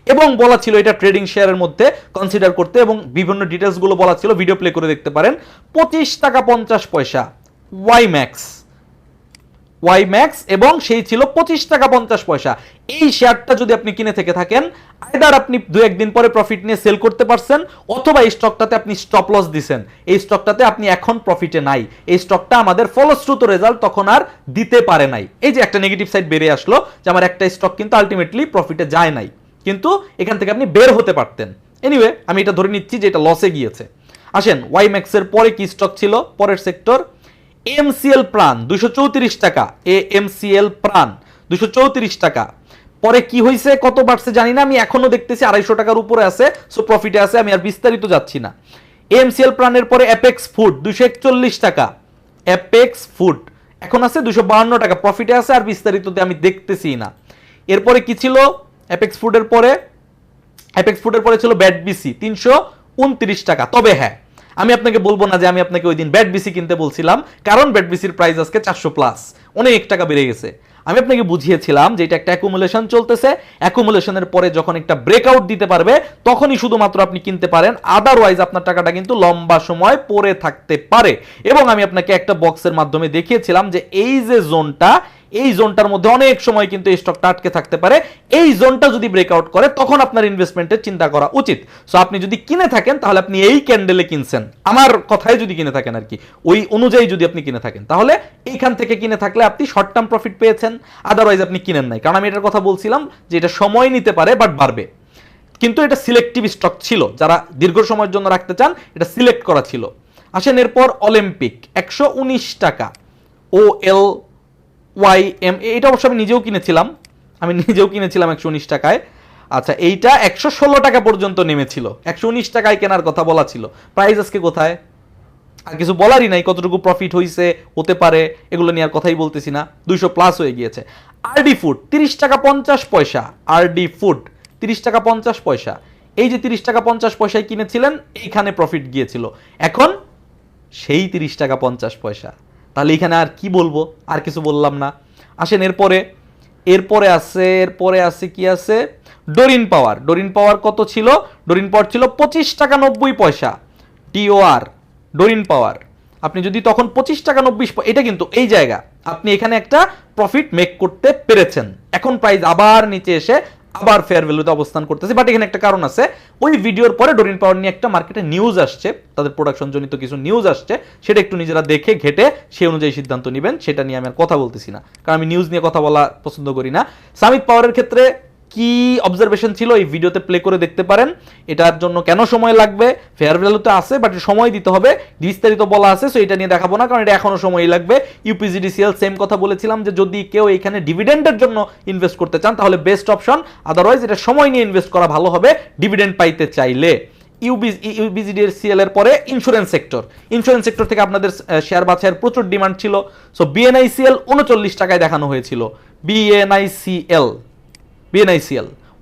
এবং বলা ছিল এটা ট্রেডিং শেয়ারের মধ্যে কনসিডার করতে, এবং বিভিন্ন ডিটেলস গুলো বলা ছিল, ভিডিও প্লে করে দেখতে পারেন। 25 টাকা 50 পয়সা ওয়াই ম্যাক্স, এবং সেই ছিল 25 টাকা 50 পয়সা। এই শেয়ারটা যদি আপনি কিনে থেকে থাকেন, আইদার আপনি দু একদিন পরে প্রফিট নিয়ে সেল করতে পারছেন, অথবা এই স্টকটাতে আপনি স্টপ লস দিছেন, এই স্টকটাতে আপনি এখন প্রফিটে নাই, এই স্টকটা আমাদের ফলশ্রুত রেজাল্ট তখন আর দিতে পারে নাই। এই যে একটা নেগেটিভ সাইড বেরিয়ে আসলো যে আমার একটা স্টক কিন্তু আলটিমেটলি প্রফিটে যায় নাই, কিন্তু এখান থেকে আপনি বের হতে পারতেন। এনিওয়ে, আমি এটা ধরে নিচ্ছি যে এটা লসে গিয়েছে। আসেন ওয়াই ম্যাক্সের পরে কি স্টক ছিল, পরের সেক্টর এমসিএল প্রাণ 234 টাকা, এমসিএল প্রাণ 234 টাকা। পরে কি হয়েছে, কত বাড়ছে জানি না, আমি এখনো দেখতেছি 250 টাকার উপরে আছে, সো প্রফিটে আছে, আমি আর বিস্তারিত যাচ্ছি না। এমসিএল প্রাণের পরে অ্যাপেক্স ফুড 241 টাকা, অ্যাপেক্স ফুড এখন আছে 252 টাকা, প্রফিটে আছে, আর বিস্তারিততে আমি দেখতেছি না। এরপরে কি ছিল অ্যাপেক্স ফুডের পরে ছিল ব্যাট বিসি 329 টাকা। তবে হ্যাঁ, আমি আপনাকে বলবো না যে আমি আপনাকে ওই দিন ব্যাট বিসি কিনতে বলছিলাম, কারণ ব্যাট বিসির প্রাইস আজকে 400 প্লাস, অনেক টাকা বেড়ে গেছে। আমি আপনাকে বুঝিয়েছিলাম যে এটা একটা অ্যাকুমুলেশন চলতেছে, অ্যাকুমুলেশনের পরে যখন একটা ব্রেকআউট দিতে পারবে তখনই শুধুমাত্র আপনি কিনতে পারেন, আদারওয়াইজ আপনার টাকাটা কিন্তু লম্বা সময় পড়ে থাকতে পারে। এবং আমি আপনাকে একটা বক্সের মাধ্যমে দেখিয়েছিলাম যে এই যে জোনটা, এই জোনটার মধ্যে অনেক সময় কিন্তু এই স্টকটা আটকে থাকতে পারে, এই জোনটা যদি ব্রেকআউট করে তখন আপনার ইনভেস্টমেন্টের চিন্তা করা উচিত। সো আপনি যদি কিনে থাকেন তাহলে আপনি এই ক্যান্ডেলে কিনছেন, আমার কথায় যদি কিনে থাকেন আর কি, ওই অনুযায়ী যদি আপনি কিনে থাকেন, তাহলে এইখান থেকে কিনে থাকলে আপনি শর্ট টার্ম প্রফিট পেয়েছেন, আদারওয়াইজ আপনি কিনেন নাই। কারণ আমি এটার কথা বলছিলাম যে এটা সময় নিতে পারে বাট বাড়বে, কিন্তু এটা সিলেক্টিভ স্টক ছিল, যারা দীর্ঘ সময়ের জন্য রাখতে চান এটা সিলেক্ট করা ছিল। আসেন এরপর অলিম্পিক 119 টাকা, OLYM, এটা অবশ্য আমি নিজেও কিনেছিলাম 119 টাকায়। আচ্ছা, এইটা 116 টাকা পর্যন্ত নেমেছিল, 119 টাকায় কেনার কথা বলা ছিল, প্রাইস আজকে কোথায়, আর কিছু বলারই নাই, কতটুকু প্রফিট হইছে হতে পারে এগুলো নিয়ে আর কথাই বলতেছি না, 200 প্লাস হয়ে গিয়েছে। আরডি ফুড 30 টাকা 50 পয়সা, আরডি ফুড 30 টাকা 50 পয়সা, এই যে 30 টাকা 50 পয়সায় কিনেছিলেন, এইখানে প্রফিট গিয়েছিল, এখন সেই 30 টাকা 50 পয়সা। তাহলে এখানে আর কি বলবো, আর কিছু বললাম না। আসেন এরপরে আছে কি আছে, ডোরিন পাওয়ার কত ছিল, ডোরিন পাওয়ার ছিল 25 টাকা 90 পয়সা, টিওআর ডোরিন পাওয়ার। আপনি যদি তখন 25 টাকা 90, এটা কিন্তু এই জায়গা আপনি এখানে একটা প্রফিট মেক করতে পেরেছেন, এখন প্রাইস আবার নিচে এসে আবার ফেয়ার ভ্যালুতে অবস্থান করতেছে। বাট এখানে একটা কারণ আছে, ওই ভিডিওর পরে ডোরিন পাওয়ার নিয়ে একটা মার্কেটে নিউজ আসছে, তাদের প্রোডাকশন জনিত কিছু নিউজ আসছে, সেটা একটু নিজেরা দেখে ঘেটে সেই অনুযায়ী সিদ্ধান্ত নেবেন, সেটা নিয়ে আমি আর কথা বলতেছি না, কারণ আমি নিউজ নিয়ে কথা বলা পছন্দ করি না। সামিত পাওয়ারের ক্ষেত্রে কি অবজারভেশন ছিল এই ভিডিওতে প্লে করে দেখতে পারেন। এটার জন্য কেন সময় লাগবে, ফেয়ার ভ্যালুতে আছে বাট সময় দিতে হবে, বিস্তারিত বলা আছে। সো এটা নিয়ে দেখাবো না, কারণ এটা এখনো সময় লাগবে। ইউপিজিডিসিএল সেম কথা বলেছিলাম যে যদি কেউ এখানে ডিভিডেন্ডের জন্য ইনভেস্ট করতে চান তাহলে বেস্ট অপশন, আদারওয়াইজ এটা সময় নিয়ে ইনভেস্ট করা ভালো হবে ডিভিডেন্ড পাইতে চাইলে। ইউপিজিডিসিএল এর পরে ইন্স্যুরেন্স সেক্টর থেকে আপনাদের শেয়ার বাছাইয়ের প্রচুর ডিমান্ড ছিল। সো বিএনআইসিএল 39 টাকায় দেখানো হয়েছিল। বিএনআইসিএল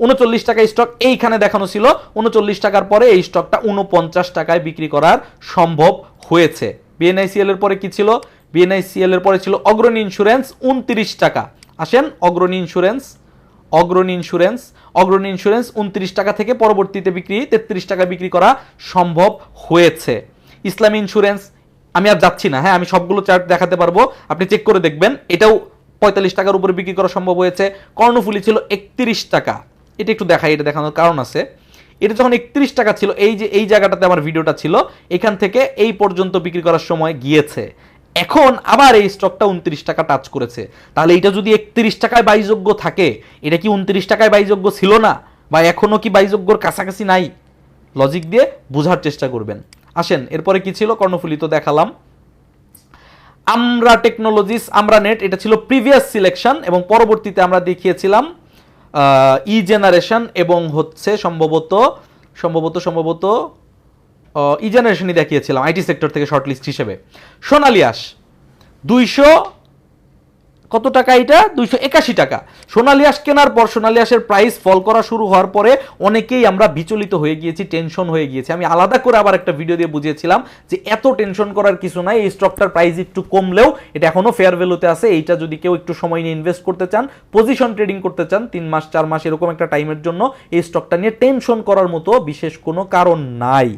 39 টাকায় স্টক এইখানে দেখানো ছিল। 39 টাকার পরে এই স্টকটা 49 টাকায় বিক্রি করার সম্ভব হয়েছে। বিএনআইসিএল এর পরে কি ছিল? বিএনআইসিএল এর পরে ছিল অগ্রণী ইন্স্যুরেন্স 29 টাকা। আসেন অগ্রণী ইন্স্যুরেন্স 29 টাকা থেকে পরবর্তীতে 33 টাকা বিক্রি করা সম্ভব হয়েছে। ইসলামী ইন্স্যুরেন্স আমি আর যাচ্ছি না, হ্যাঁ আমি সবগুলো চার্ট দেখাতে পারবো, আপনি চেক করে দেখবেন। এটাও 45 টাকার উপরে বিক্রি করা সম্ভব হয়েছে। কর্ণফুলী ছিল 31 টাকা, এটা একটু দেখাই, এটা দেখানোর কারণ আছে। এটা যখন 31 টাকা ছিল, এই যে এই জায়গাটাতে আমার ভিডিওটা ছিল, এখান থেকে এই পর্যন্ত বিক্রি করার সময় গিয়েছে। এখন আবার এই স্টকটা 29 টাকা টাচ করেছে। তাহলে এটা যদি 31 টাকায় বাইযোগ্য থাকে, এটা কি 29 টাকায় বাইযোগ্য ছিল না, বা এখনো কি বাইযোগ্যর কাছাকাছি নাই? লজিক দিয়ে বোঝার চেষ্টা করবেন। আসেন এরপরে কি ছিল? কর্ণফুলী তো দেখালাম। আমরা টেকনোলজিস, আমরা নেট, এটা ছিল প্রিভিয়াস সিলেকশন, এবং পরবর্তীতে আমরা দেখিয়েছিলাম ই জেনারেশন এবং হচ্ছে সম্ভবত ই জেনারেশনই দেখিয়েছিলাম আইটি সেক্টর থেকে শর্টলিস্ট হিসেবে। সোনালিয়াস 200 কত টাকা? এটা 281 টাকা। সোনালিয়াস কেনার পর সোনালিয়াসের প্রাইস ফল করা শুরু হওয়ার পরে অনেকেই আমরা বিচলিত হয়ে গিয়েছি, টেনশন হয়ে গিয়েছি। আমি আলাদা করে আবার একটা ভিডিও দিয়ে বুঝিয়েছিলাম যে এত টেনশন করার কিছু নাই, এই স্টকটার প্রাইস একটু কমলেও এটা এখনো ফেয়ার ভ্যালুতে আছে। এইটা যদি কেউ একটু সময় নিয়ে ইনভেস্ট করতে চান, পজিশন ট্রেডিং করতে চান 3 মাস 4 মাস এরকম একটা টাইমের জন্য, এই স্টকটা নিয়ে টেনশন করার মতো বিশেষ কোনো কারণ নাই।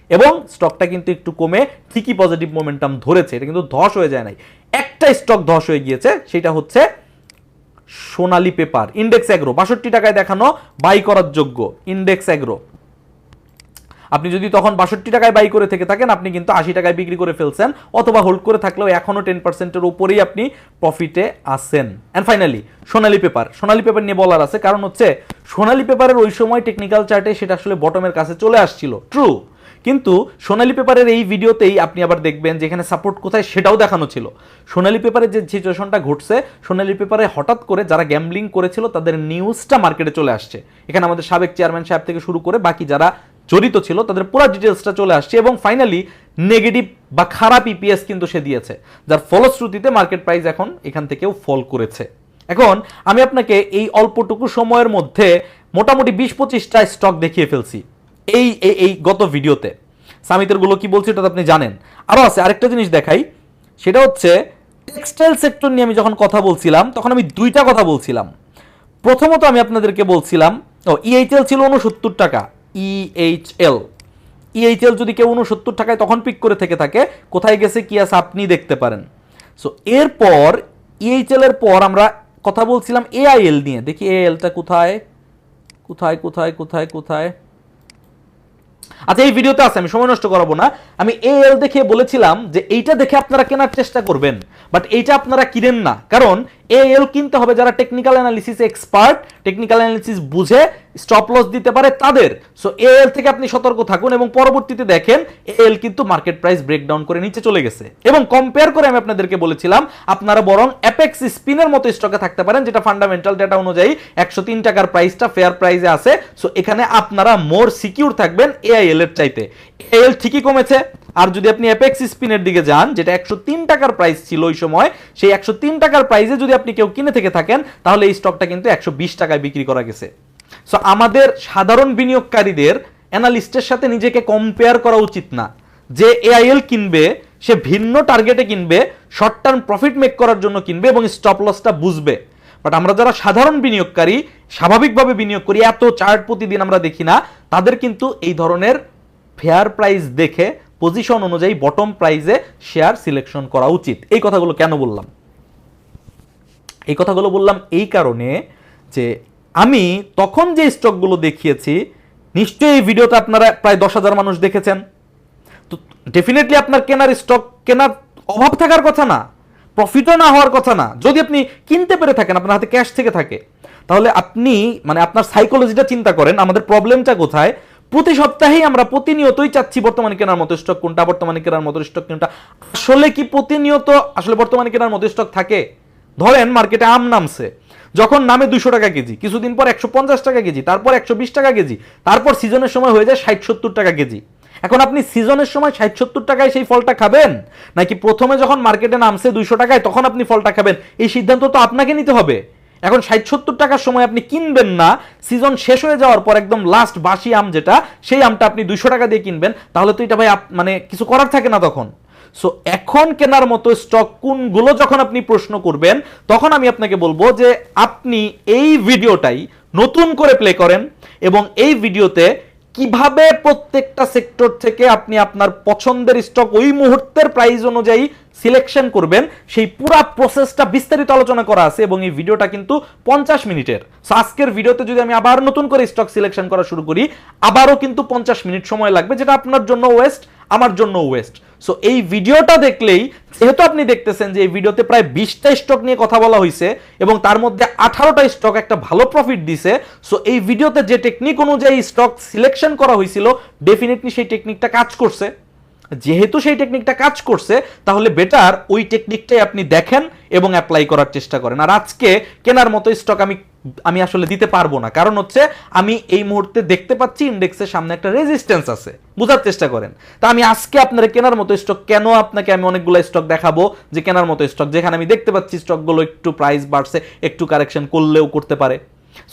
এবং স্টকটা কিন্তু একটু কমে ঠিকই পজিটিভ মোমেন্টাম ধরেছে, এটা কিন্তু ধস হয়ে যায় নাই। একটা স্টক ধস হয়ে গিয়েছে, সেটা হচ্ছে সোনালী পেপার। ইন্ডেক্স এগ্রো 62 টাকায় দেখানো, বাই করার যোগ্য। ইন্ডেক্স এগ্রো আপনি যদি তখন 62 টাকায় বাই করে থেকে থাকেন, আপনি কিন্তু 80 টাকায় বিক্রি করে ফেলছেন, অথবা হোল্ড করে থাকলেও এখনো 10%-এর উপরেই আপনি প্রফিটে আছেন। এন্ড ফাইনালি সোনালী পেপার নিয়ে বলার আছে, কারণ হচ্ছে সোনালী পেপারের ওই সময় টেকনিক্যাল চার্টে সেটা আসলে বটমের কাছে চলে আসছিল, ট্রু। কিন্তু সোনালী পেপারের এই ভিডিওতেই আপনি আবার দেখবেন যেখানে সাপোর্ট কোথায় সেটাও দেখানো ছিল। সোনালী পেপারের যে সিচুয়েশনটা ঘটছে, সোনালী পেপারে হঠাৎ করে যারা গ্যাম্বলিং করেছিল তাদের নিউজটা মার্কেটে চলে আসছে। এখানে আমাদের সাবেক চেয়ারম্যান সাহেব থেকে শুরু করে বাকি যারা জড়িত ছিল তাদের পুরো ডিটেলসটা চলে আসছে, এবং ফাইনালি নেগেটিভ বা খারাপ ইপিএস কিন্তু সে দিয়েছে, যার ফলশ্রুতিতে মার্কেট প্রাইস এখন এখান থেকেও ফল করেছে। এখন আমি আপনাকে এই অল্পটুকু সময়ের মধ্যে মোটামুটি 20-25টা স্টক দেখিয়ে ফেলছি এই গত ভিডিওতে। সামিতের গুলো কি বলছি এটা আপনি জানেন। আরো আছে, আরেকটা জিনিস দেখাই, সেটা হচ্ছে টেক্সটাইল সেক্টর নিয়ে আমি যখন কথা বলছিলাম তখন আমি দুইটা কথা বলছিলাম। প্রথমত আমি আপনাদেরকে বলছিলাম ইএইচএল ছিল 69 টাকা। ইএইচএল যদি কেউ 69 টাকায় তখন পিক করে থেকে থাকে, কোথায় গেছে কি আছে আপনি দেখতে পারেন। সো এরপর ইএইচএল এর পর আমরা কথা বলছিলাম এআইএল নিয়ে। দেখি এআইএলটা কোথায়, আচ্ছা এই ভিডিওতে আছে, আমি সময় নষ্ট করাবো না। আমি এএল দেখে বলেছিলাম যে এইটা দেখে আপনারা কেনার চেষ্টা করবেন, বাট এইটা আপনারা কিনেন না, কারণ এএল কিনতে হবে যারা technical analysis expert, technical analysis বুঝে স্টপ লস দিতে পারে তাদের। সো এএল থেকে আপনি সতর্ক থাকুন, এবং পরবর্তীতে দেখেন এএল কিন্তু মার্কেট প্রাইস ব্রেকডাউন করে নিচে চলে গেছে। এবং কম্পেয়ার করে আমি আপনাদেরকে বলেছিলাম আপনারা বরং অ্যাপেক্স স্পিনের মতো স্টকে থাকতে পারেন, যেটা ফান্ডামেন্টাল ডেটা অনুযায়ী 103 টাকার প্রাইসটা ফেয়ার প্রাইসে আছে। সো এখানে আপনারা মোর সিকিউর থাকবেন এআইএল এর চাইতে। এআইএল ঠিকই কমেছে, আর যদি আপনি অ্যাপেক্স স্পিনের দিকে যান, যেটা 103 টাকার প্রাইস ছিল ওই সময়, সেই 103 টাকার প্রাইসে যদি আপনি কেউ কিনে থেকে থাকেন, তাহলে এই স্টকটা কিন্তু 120 টাকায় বিক্রি করা গেছে। সো আমাদের সাধারণ বিনিয়োগকারীদের অ্যানালিস্টের সাথে নিজেকে কম্পেয়ার করা উচিত না। যে এআইএল কিনবে সে ভিন্ন টার্গেটে কিনবে, শর্ট টার্ম প্রফিট মেক করার জন্য কিনবে এবং স্টপ লসটা বুঝবে। বাট আমরা যারা সাধারণ বিনিয়োগকারী, স্বাভাবিকভাবে বিনিয়োগ করি, এত চার্ট প্রতিদিন আমরা দেখি না, তাদের কিন্তু এই ধরনের ফেয়ার প্রাইস দেখে পজিশন অনুযায়ী বটম প্রাইসে শেয়ার সিলেকশন করা উচিত। এই কথাগুলো কেন বললাম? এই কথাগুলো বললাম এই কারণে যে আমি তখন যে স্টকগুলো দেখিয়েছি, নিশ্চয়ই এই ভিডিওতে আপনারা প্রায় 10,000 মানুষ দেখেছেন। তো ডেফিনেটলি আপনার কেনার স্টক কেনার অভাব থাকার কথা না। প্রফিটও না হওয়ার কথা না, যদি আপনি কিনতে পেরে থাকেন, আপনার হাতে ক্যাশ থেকে থাকে, তাহলে আপনি মানে আপনার সাইকোলজিটা চিন্তা করেন, আমাদের প্রবলেমটা কোথায়। প্রতি সপ্তাহেই আমরা প্রতিনিয়তই চাচ্ছি বর্তমানে কেনার মতো স্টক কোনটা, বর্তমানে কেনার মতো স্টক কোনটা। আসলে কি প্রতিনিয়ত আসলে বর্তমানে কেনার মতো স্টক থাকে? ধরেন মার্কেটে আম নামছে, যখন নামে 200 টাকা কেজি, কিছুদিন পর 150 টাকা কেজি, তারপর 120 টাকা কেজি, তারপর সিজনের সময় হয়ে যায় 60-70 টাকা কেজি। এখন আপনি সিজনের সময় 60-70 টাকায় সেই ফলটা খাবেন, নাকি প্রথমে যখন মার্কেটে নামছে 200 টাকায় তখন আপনি ফলটা খাবেন? এই সিদ্ধান্ত তো আপনাকে নিতে হবে। এখন 60-70 টাকার সময় আপনি কিনবেন না, সিজন শেষ হয়ে যাওয়ার পর একদম লাস্ট বাসি আম যেটা, সেই আমটা আপনি 200 টাকা দিয়ে কিনবেন, তাহলে তো এটা ভাই মানে কিছু করার থাকে না তখন। সো এখন কেনার মতো স্টক কোনগুলো যখন আপনি প্রশ্ন করবেন, তখন আমি আপনাকে বলবো যে আপনি এই ভিডিওটাই নতুন করে প্লে করেন এবং এই ভিডিওতে কিভাবে প্রত্যেকটা সেক্টর থেকে আপনি আপনার পছন্দের স্টক ওই মুহূর্তের প্রাইস অনুযায়ী সিলেকশন করবেন, সেই পুরো প্রসেসটা বিস্তারিত আলোচনা করা আছে এবং এই ভিডিওটা কিন্তু 50 মিনিটের। সো আজকের ভিডিওতে যদি আমি আবার নতুন করে স্টক সিলেকশন করা শুরু করি, আবারও কিন্তু 50 মিনিট সময় লাগবে, যেটা আপনার জন্য ওয়েস্ট, আমার জন্য ওয়েস্ট। সো এই ভিডিওটা দেখলেই, যেহেতু আপনি দেখতেছেন যে এই ভিডিওতে প্রায় 20টা স্টক নিয়ে কথা বলা হয়েছে এবং তার মধ্যে 18টা স্টক একটা ভালো প্রফিট দিছে, সো এই ভিডিওতে যে টেকনিক অনুযায়ী স্টক সিলেকশন করা হয়েছিল, ডেফিনেটলি সেই টেকনিকটা কাজ করছে। যেহেতু সেই টেকনিকটা কাজ করছে, তাহলে বেটার ওই টেকনিকটাই আপনি দেখেন এবং অ্যাপ্লাই করার চেষ্টা করেন। আর আজকে কেনার মতো স্টক আমি আসলে দিতে পারবো না, কারণ হচ্ছে আমি এই মুহূর্তে দেখতে পাচ্ছি ইন্ডেক্সের সামনে একটা রেজিস্ট্যান্স আছে, বোঝার চেষ্টা করেন। তা আমি আজকে আপনারা কেনার মতো স্টক কেন, আপনাকে আমি অনেকগুলো স্টক দেখাবো যে কেনার মতো স্টক, যেখানে আমি দেখতে পাচ্ছি স্টকগুলো একটু প্রাইস বাড়ছে, একটু কারেকশন করলেও করতে পারে।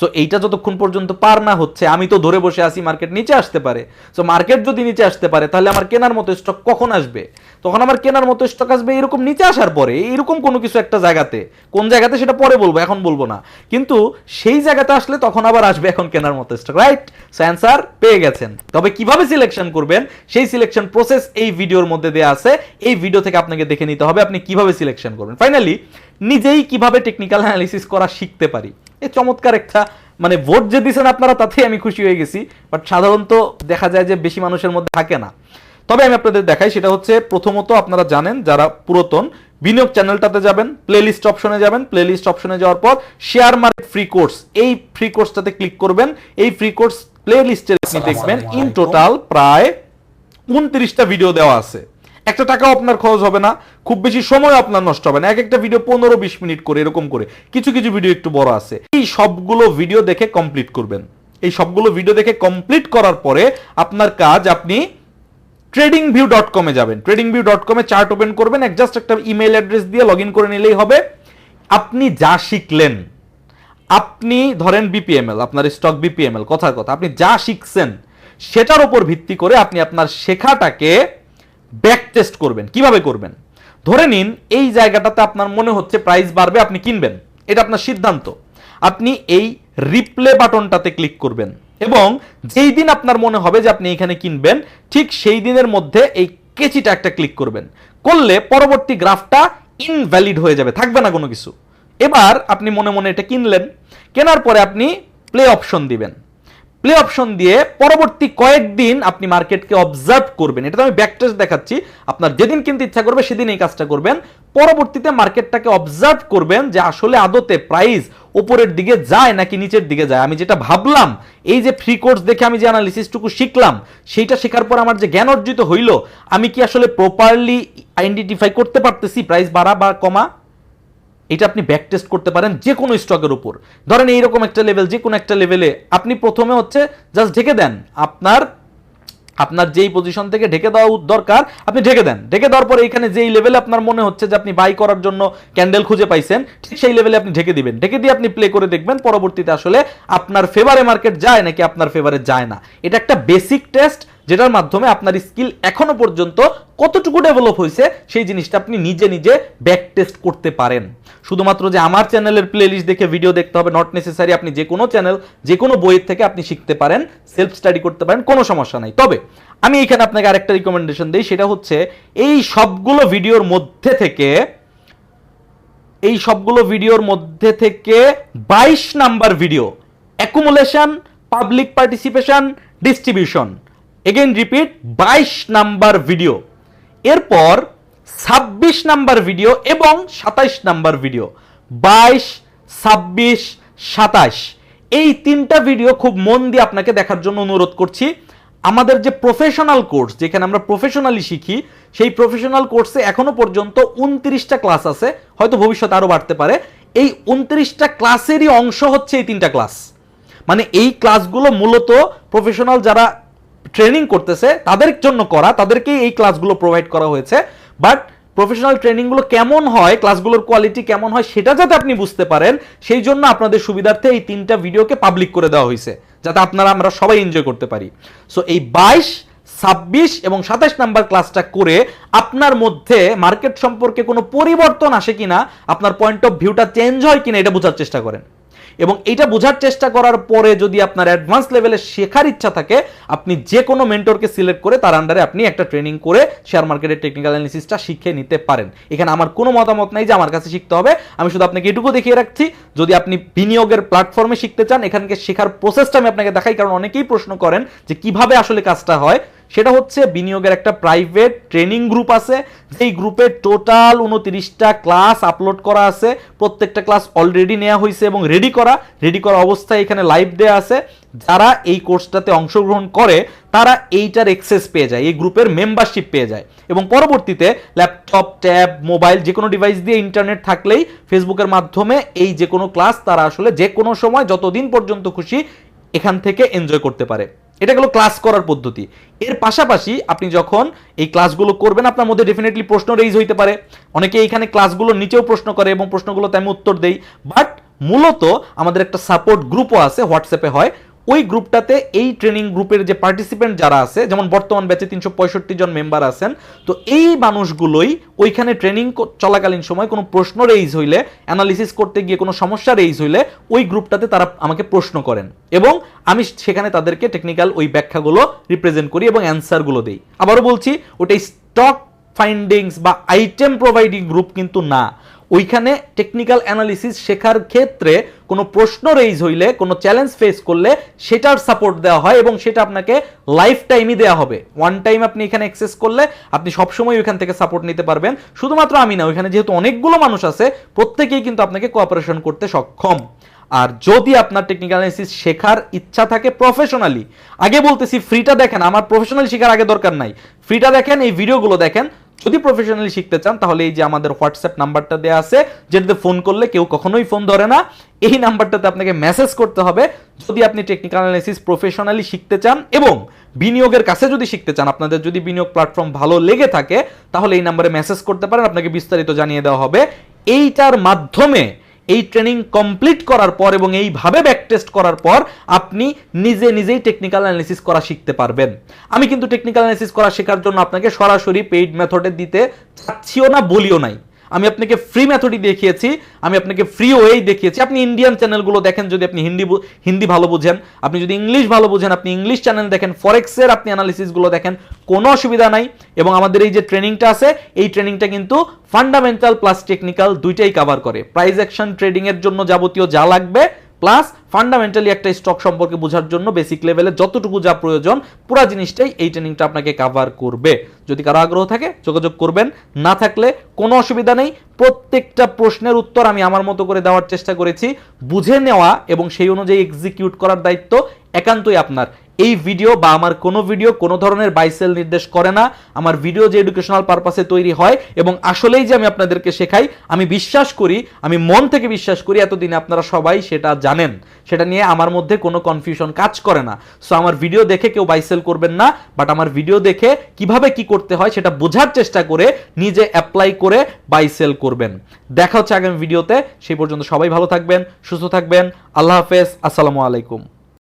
সো এইটা যতক্ষণ পর্যন্ত পার না হচ্ছে, আমি তো ধরে বসে আছি মার্কেট নিচে আসতে পারে। সো মার্কেট যদি নিচে আসতে পারে, তাহলে আমার কেনার মতো স্টক কখন আসবে? তখন আমার কেনার মতো স্টক আসবে এরকম নিচে আসার পরে, এরকম কোনো কিছু একটা জায়গাতে। কোন জায়গাতে সেটা পরে বলবো, এখন বলবো না, কিন্তু সেই জায়গাতে আসলে তখন আবার আসবে এখন কেনার মতো স্টক, রাইট? সো অ্যান্সার পেয়ে গেছেন। তবে কিভাবে সিলেকশন করবেন সেই সিলেকশন প্রসেস এই ভিডিওর মধ্যে দেয়া আছে, এই ভিডিও থেকে আপনাকে দেখে নিতে হবে আপনি কিভাবে সিলেকশন করবেন। ফাইনালি নিজেই কিভাবে টেকনিক্যাল অ্যানালিসিস করা শিখতে পারি, এই চমৎকার একটা মানে ভোট যে দিয়েছেন আপনারা, তাতেই আমি খুশি হয়ে গেছি। বাট সাধারণত দেখা যায় যে বেশি মানুষের মধ্যে থাকে না। তবে আমি আপনাদের দেখাই, সেটা হচ্ছে প্রথমত আপনারা জানেন যারা পুরাতন, বিনিয়োগ চ্যানেলটাতে যাবেন, প্লেলিস্ট অপশনে যাবেন, প্লেলিস্ট অপশনে যাওয়ার পর শেয়ার মার্কেট ফ্রি কোর্স, এই ফ্রি কোর্সটাতে ক্লিক করবেন। এই ফ্রি কোর্স প্লেলিস্টে আপনি দেখবেন ইন টোটাল প্রায় 29টা ভিডিও দেওয়া আছে। একটা টাকাও আপনার খরচ হবে না, খুব বেশি সময় আপনার নষ্ট হবে না। এক একটা ভিডিও 15-20 মিনিট করে এরকম করে, কিছু কিছু ভিডিও একটু বড় আছে। এই সবগুলো ভিডিও দেখে কমপ্লিট করবেন। এই সবগুলো ভিডিও দেখে কমপ্লিট করার পরে আপনার কাজ, আপনি tradingview.com এ যাবেন। tradingview.com এ চার্ট ওপেন করবেন, জাস্ট একটা ইমেল অ্যাড্রেস দিয়ে লগ ইন করে নিলেই হবে। আপনি যা শিখলেন, আপনি ধরেন বিপিএমএল, আপনার স্টক বিপিএমএল, কথার কথা আপনি যা শিখছেন সেটার উপর ভিত্তি করে আপনি আপনার শেখাটাকে ব্যাক টেস্ট করবেন। কিভাবে করবেন? ধরে নিন এই জায়গাটাতে আপনার মনে হচ্ছে প্রাইস বাড়বে, আপনি কিনবেন, এটা আপনার সিদ্ধান্ত। আপনি এই রিপ্লে বাটনটাতে ক্লিক করবেন এবং যেই দিন আপনার মনে হবে যে আপনি এখানে কিনবেন, ঠিক সেই দিনের মধ্যে এই কেচিটা একটা ক্লিক করবেন। করলে পরবর্তী গ্রাফটা ইনভ্যালিড হয়ে যাবে, থাকবে না কোনো কিছু। এবার আপনি মনে মনে এটা কিনলেন, কেনার পরে আপনি প্লে অপশন দিবেন। প্লে অপশন দিয়ে পরবর্তী কয়েকদিন আপনি মার্কেটকে অবজার্ভ করবেন। এটা তো আমি ব্যাক টেস্ট দেখাচ্ছি, আপনার যেদিন কিনতে ইচ্ছা করবে সেদিন এই কাজটা করবেন। পরবর্তীতে মার্কেটটাকে অবজার্ভ করবেন যে আসলে আদতে প্রাইস উপরের দিকে যায় নাকি নিচের দিকে যায়। আমি যেটা ভাবলাম, এই যে ফ্রি কোর্স দেখে আমি যে অ্যানালিসিসটুকু শিখলাম, সেইটা শেখার পর আমার যে জ্ঞান অর্জিত হইল, আমি কি আসলে প্রপারলি আইডেন্টিফাই করতে পারতেছি প্রাইস বাড়া বা কমা? এটা আপনি ব্যাক টেস্ট করতে পারেন যে কোনো স্টকের উপর। ধরেন এইরকম একটা লেভেল, যে কোনো একটা লেভেলে আপনি প্রথমে হচ্ছে জাস্ট ঢেকে দেন, আপনার যেই পজিশন থেকে ঢেকে দেওয়া দরকার আপনি ঢেকে দেন। ঢেকে দেওয়ার পরে এখানে যেই লেভেলে আপনার মনে হচ্ছে যে আপনি বাই করার জন্য ক্যান্ডেল খুঁজে পাইছেন, ঠিক সেই লেভেলে আপনি ঢেকে দিবেন। ঢেকে দিয়ে আপনি প্লে করে দেখবেন পরবর্তীতে আসলে আপনার ফেভারে মার্কেট যায় নাকি আপনার ফেভারে যায় না। এটা একটা বেসিক টেস্ট, যেটার মাধ্যমে আপনার স্কিল এখনো পর্যন্ত কতটুকু ডেভেলপ হয়েছে সেই জিনিসটা আপনি নিজে নিজে ব্যাক টেস্ট করতে পারেন। শুধুমাত্র যে আমার চ্যানেলের প্লেলিস্ট দেখে ভিডিও দেখতে হবে নট নেসেসারি। আপনি যে কোনো চ্যানেল, যে কোনো বইয়ের থেকে আপনি শিখতে পারেন, সেলফ স্টাডি করতে পারেন, কোনো সমস্যা নাই। তবে আমি এখানে আপনাকে আরেকটা রিকমেন্ডেশন দিই, সেটা হচ্ছে এই সবগুলো ভিডিওর মধ্যে থেকে 22 number video accumulation, public participation, distribution, again repeat 22 number video. এরপর 26 নাম্বার ভিডিও এবং 27 নাম্বার ভিডিও, 22, 26, 27 এই 3টা ভিডিও খুব মন দিয়ে আপনাকে দেখার জন্য অনুরোধ করছি। আমাদের যে প্রফেশনাল কোর্স, যেখানে আমরা প্রফেশনালি শিখি, সেই প্রফেশনাল কোর্সে এখনো পর্যন্ত 29টা ক্লাস আছে, হয়তো ভবিষ্যতে আরো বাড়তে পারে। এই 29টা ক্লাসেরই অংশ হচ্ছে এই 3টা ক্লাস। মানে এই ক্লাসগুলো মূলত প্রফেশনাল যারা ট্রেনিং করতেছে তাদের জন্য করা, তাদেরকেই এই ক্লাসগুলো প্রোভাইড করা হয়েছে। বাট প্রফেশনাল ট্রেনিংগুলো কেমন হয়, ক্লাসগুলোর কোয়ালিটি কেমন হয়, সেটা যাতে আপনি বুঝতে পারেন, সেই জন্য আপনাদের সুবিধার্থে এই 3টা ভিডিওকে পাবলিক করে দেওয়া হয়েছে, যাতে আমরা সবাই এনজয় করতে পারি। সো এই 22, 26 এবং 27 নাম্বার ক্লাসটা করে আপনার মধ্যে মার্কেট সম্পর্কে কোনো পরিবর্তন আসে কিনা, আপনার পয়েন্ট অফ ভিউটা চেঞ্জ হয় কিনা, এটা বোঝার চেষ্টা করেন। এবং এটা বোঝার চেষ্টা করার পরে যদি আপনার অ্যাডভান্স লেভেলে শেখার ইচ্ছা থাকে, আপনি যে কোনো মেন্টরকে সিলেক্ট করে তার আন্ডারে আপনি একটা ট্রেনিং করে শেয়ার মার্কেটের টেকনিক্যাল অ্যানালিসিসটা শিখে নিতে পারেন। এখানে আমার কোনো মতামত নাই যে আমার কাছে শিখতে হবে, আমি শুধু আপনাকে এটুকু দেখিয়ে রাখছি। যদি আপনি বিনিয়োগের প্ল্যাটফর্মে শিখতে চান, এখানকে শেখার প্রসেসটা আমি আপনাকে দেখাই, কারণ অনেকেই প্রশ্ন করেন যে কিভাবে আসলে কাজটা হয়। সেটা হচ্ছে বিনিয়োগের একটা প্রাইভেট ট্রেনিং গ্রুপ আছে, যেই গ্রুপে টোটাল 29টা ক্লাস আপলোড করা আছে। প্রত্যেকটা ক্লাস অলরেডি নেওয়া হয়েছে এবং রেডি করা অবস্থায় এখানে লাইভ দেয়া আছে। যারা এই কোর্সটাতে অংশগ্রহণ করে তারা এইটার অ্যাক্সেস পেয়ে যায়, এই গ্রুপের মেম্বারশিপ পেয়ে যায়, এবং পরবর্তীতে ল্যাপটপ, ট্যাব, মোবাইল যে কোনো ডিভাইস দিয়ে ইন্টারনেট থাকলেই ফেসবুকের মাধ্যমে এই যে কোনো ক্লাস তারা আসলে যে কোনো সময় যতদিন পর্যন্ত খুশি এখান থেকে এনজয় করতে পারে। এটা গেল ক্লাস করার পদ্ধতি। এর পাশাপাশি আপনি যখন এই ক্লাসগুলো করবেন, আপনার মধ্যে ডেফিনেটলি প্রশ্ন রেইজ হইতে পারে। অনেকে এইখানে ক্লাসগুলোর নিচেও প্রশ্ন করে এবং প্রশ্নগুলোতে আমি উত্তর দেই। বাট মূলত আমাদের একটা সাপোর্ট গ্রুপও আছে, হোয়াটসঅ্যাপে হয়। ওই গ্রুপটাতে এই ট্রেনিং গ্রুপের যে পার্টিসিপেন্ট যারা আছে, যেমন বর্তমান ব্যাচে 365 জন মেম্বার আছেন, তো এই মানুষগুলোই ওইখানে ট্রেনিং চলাকালীন সময় কোনো প্রশ্ন রেইজ হইলে, অ্যানালিসিস করতে গিয়ে কোনো সমস্যা রেইজ হইলে ওই গ্রুপটাতে তারা আমাকে প্রশ্ন করেন এবং আমি সেখানে তাদেরকে টেকনিক্যাল ওই ব্যাখ্যাগুলো রিপ্রেজেন্ট করি এবং অ্যান্সারগুলো দেই। আবারও বলছি, ওটাই স্টক ফাইন্ডিংস বা আইটেম প্রোভাইডিং গ্রুপ কিন্তু না। ওইখানে টেকনিক্যাল অ্যানালিসিস শেখার ক্ষেত্রে কোনো প্রশ্ন রেইজ হইলে, কোনো চ্যালেঞ্জ ফেস করলে সেটার সাপোর্ট দেওয়া হয় এবং সেটা আপনাকে লাইফ টাইমই দেওয়া হবে। ওয়ান টাইম আপনি এখানে অ্যাক্সেস করলে আপনি সবসময় ওইখান থেকে সাপোর্ট নিতে পারবেন। শুধুমাত্র আমি না, ওইখানে যেহেতু অনেকগুলো মানুষ আছে, প্রত্যেকেই কিন্তু আপনাকে কোঅপারেশন করতে সক্ষম। আর যদি আপনার টেকনিক্যাল অ্যানালিসিস শেখার ইচ্ছা থাকে প্রফেশনালি, আগে বলতেছি ফ্রিটা দেখেন, আমার প্রফেশনালি শেখার আগে দরকার নাই, ফ্রিটা দেখেন, এই ভিডিওগুলো দেখেন। যদি প্রফেশনালি শিখতে চান তাহলে এই যে আমাদের হোয়াটসঅ্যাপ নাম্বারটা দেওয়া আছে, যেটাতে ফোন করলে কেউ কখনোই ফোন ধরে না, এই নাম্বারটাতে আপনাকে মেসেজ করতে হবে। যদি আপনি টেকনিক্যাল অ্যানালিসিস প্রফেশনালি শিখতে চান এবং বিনিয়োগের কাছে যদি শিখতে চান, আপনাদের যদি বিনিয়োগ প্ল্যাটফর্ম ভালো লেগে থাকে, তাহলে এই নাম্বারে মেসেজ করতে পারেন, আপনাকে বিস্তারিত জানিয়ে দেওয়া হবে। এইটার মাধ্যমে এই ট্রেনিং কমপ্লিট করার পর এবং এইভাবে ব্যাক টেস্ট করার পর আপনি নিজেই টেকনিক্যাল অ্যানালিসিস করা শিখতে পারবেন। আমি কিন্তু টেকনিক্যাল অ্যানালিসিস করা শেখার জন্য আপনাকে সরাসরি পেইড মেথডে দিতে চাচ্ছিও না, বলিও নাই। আমি আপনাকে ফ্রি মেথডই দেখিয়েছি, আমি আপনাকে ফ্রি ওয়েই দেখিয়েছি। আপনি ইন্ডিয়ান চ্যানেলগুলো দেখেন, যদি আপনি হিন্দি ভালো বুঝেন, আপনি যদি ইংলিশ ভালো বুঝেন, আপনি ইংলিশ চ্যানেল দেখেন, ফরেক্সের আপনি অ্যানালিসিসগুলো দেখেন, কোনো অসুবিধা নাই। এবং আমাদের এই যে ট্রেনিংটা আছে, এই ট্রেনিংটা কিন্তু ফান্ডামেন্টাল প্লাস টেকনিক্যাল দুইটাই কভার করে। প্রাইস অ্যাকশন ট্রেডিং এর জন্য যাবতীয় যা লাগবে, প্লাস ফান্ডামেন্টালি একটা স্টক সম্পর্কে বোঝার জন্য বেসিক লেভেলে যতটুকু যা প্রয়োজন, পুরো জিনিসটাই এই ট্রেনিংটা আপনাকে কভার করবে। যদি কারো আগ্রহ থাকে যোগাযোগ করবেন, না থাকলে কোনো অসুবিধা নেই। প্রত্যেকটা প্রশ্নের উত্তর আমি আমার মতো করে দেওয়ার চেষ্টা করেছি। বুঝে নেওয়া এবং সেই অনুযায়ী এক্সিকিউট করার দায়িত্ব একান্তই আপনার। এই ভিডিও বা আমার কোনো ভিডিও কোনো ধরনের বাই সেল নির্দেশ করে না। আমার ভিডিও যে এডুকেশনাল পারপাসে তৈরি হয় এবং আসলেই যে আমি আপনাদেরকে শেখাই, আমি বিশ্বাস করি, আমি মন থেকে বিশ্বাস করি, এতদিনে আপনারা সবাই সেটা জানেন, সেটা নিয়ে আমার মধ্যে কোনো কনফিউশন কাজ করে না। সো আমার ভিডিও দেখে কেউ বাই সেল করবেন না, বাট আমার ভিডিও দেখে কিভাবে কি করতে হয় সেটা বোঝার চেষ্টা করে নিজে অ্যাপ্লাই করে বাই সেল করবেন। দেখা হচ্ছে আগামী ভিডিওতে। সেই পর্যন্ত সবাই ভালো থাকবেন, সুস্থ থাকবেন। আল্লাহ হাফেজ, আসসালামু আলাইকুম।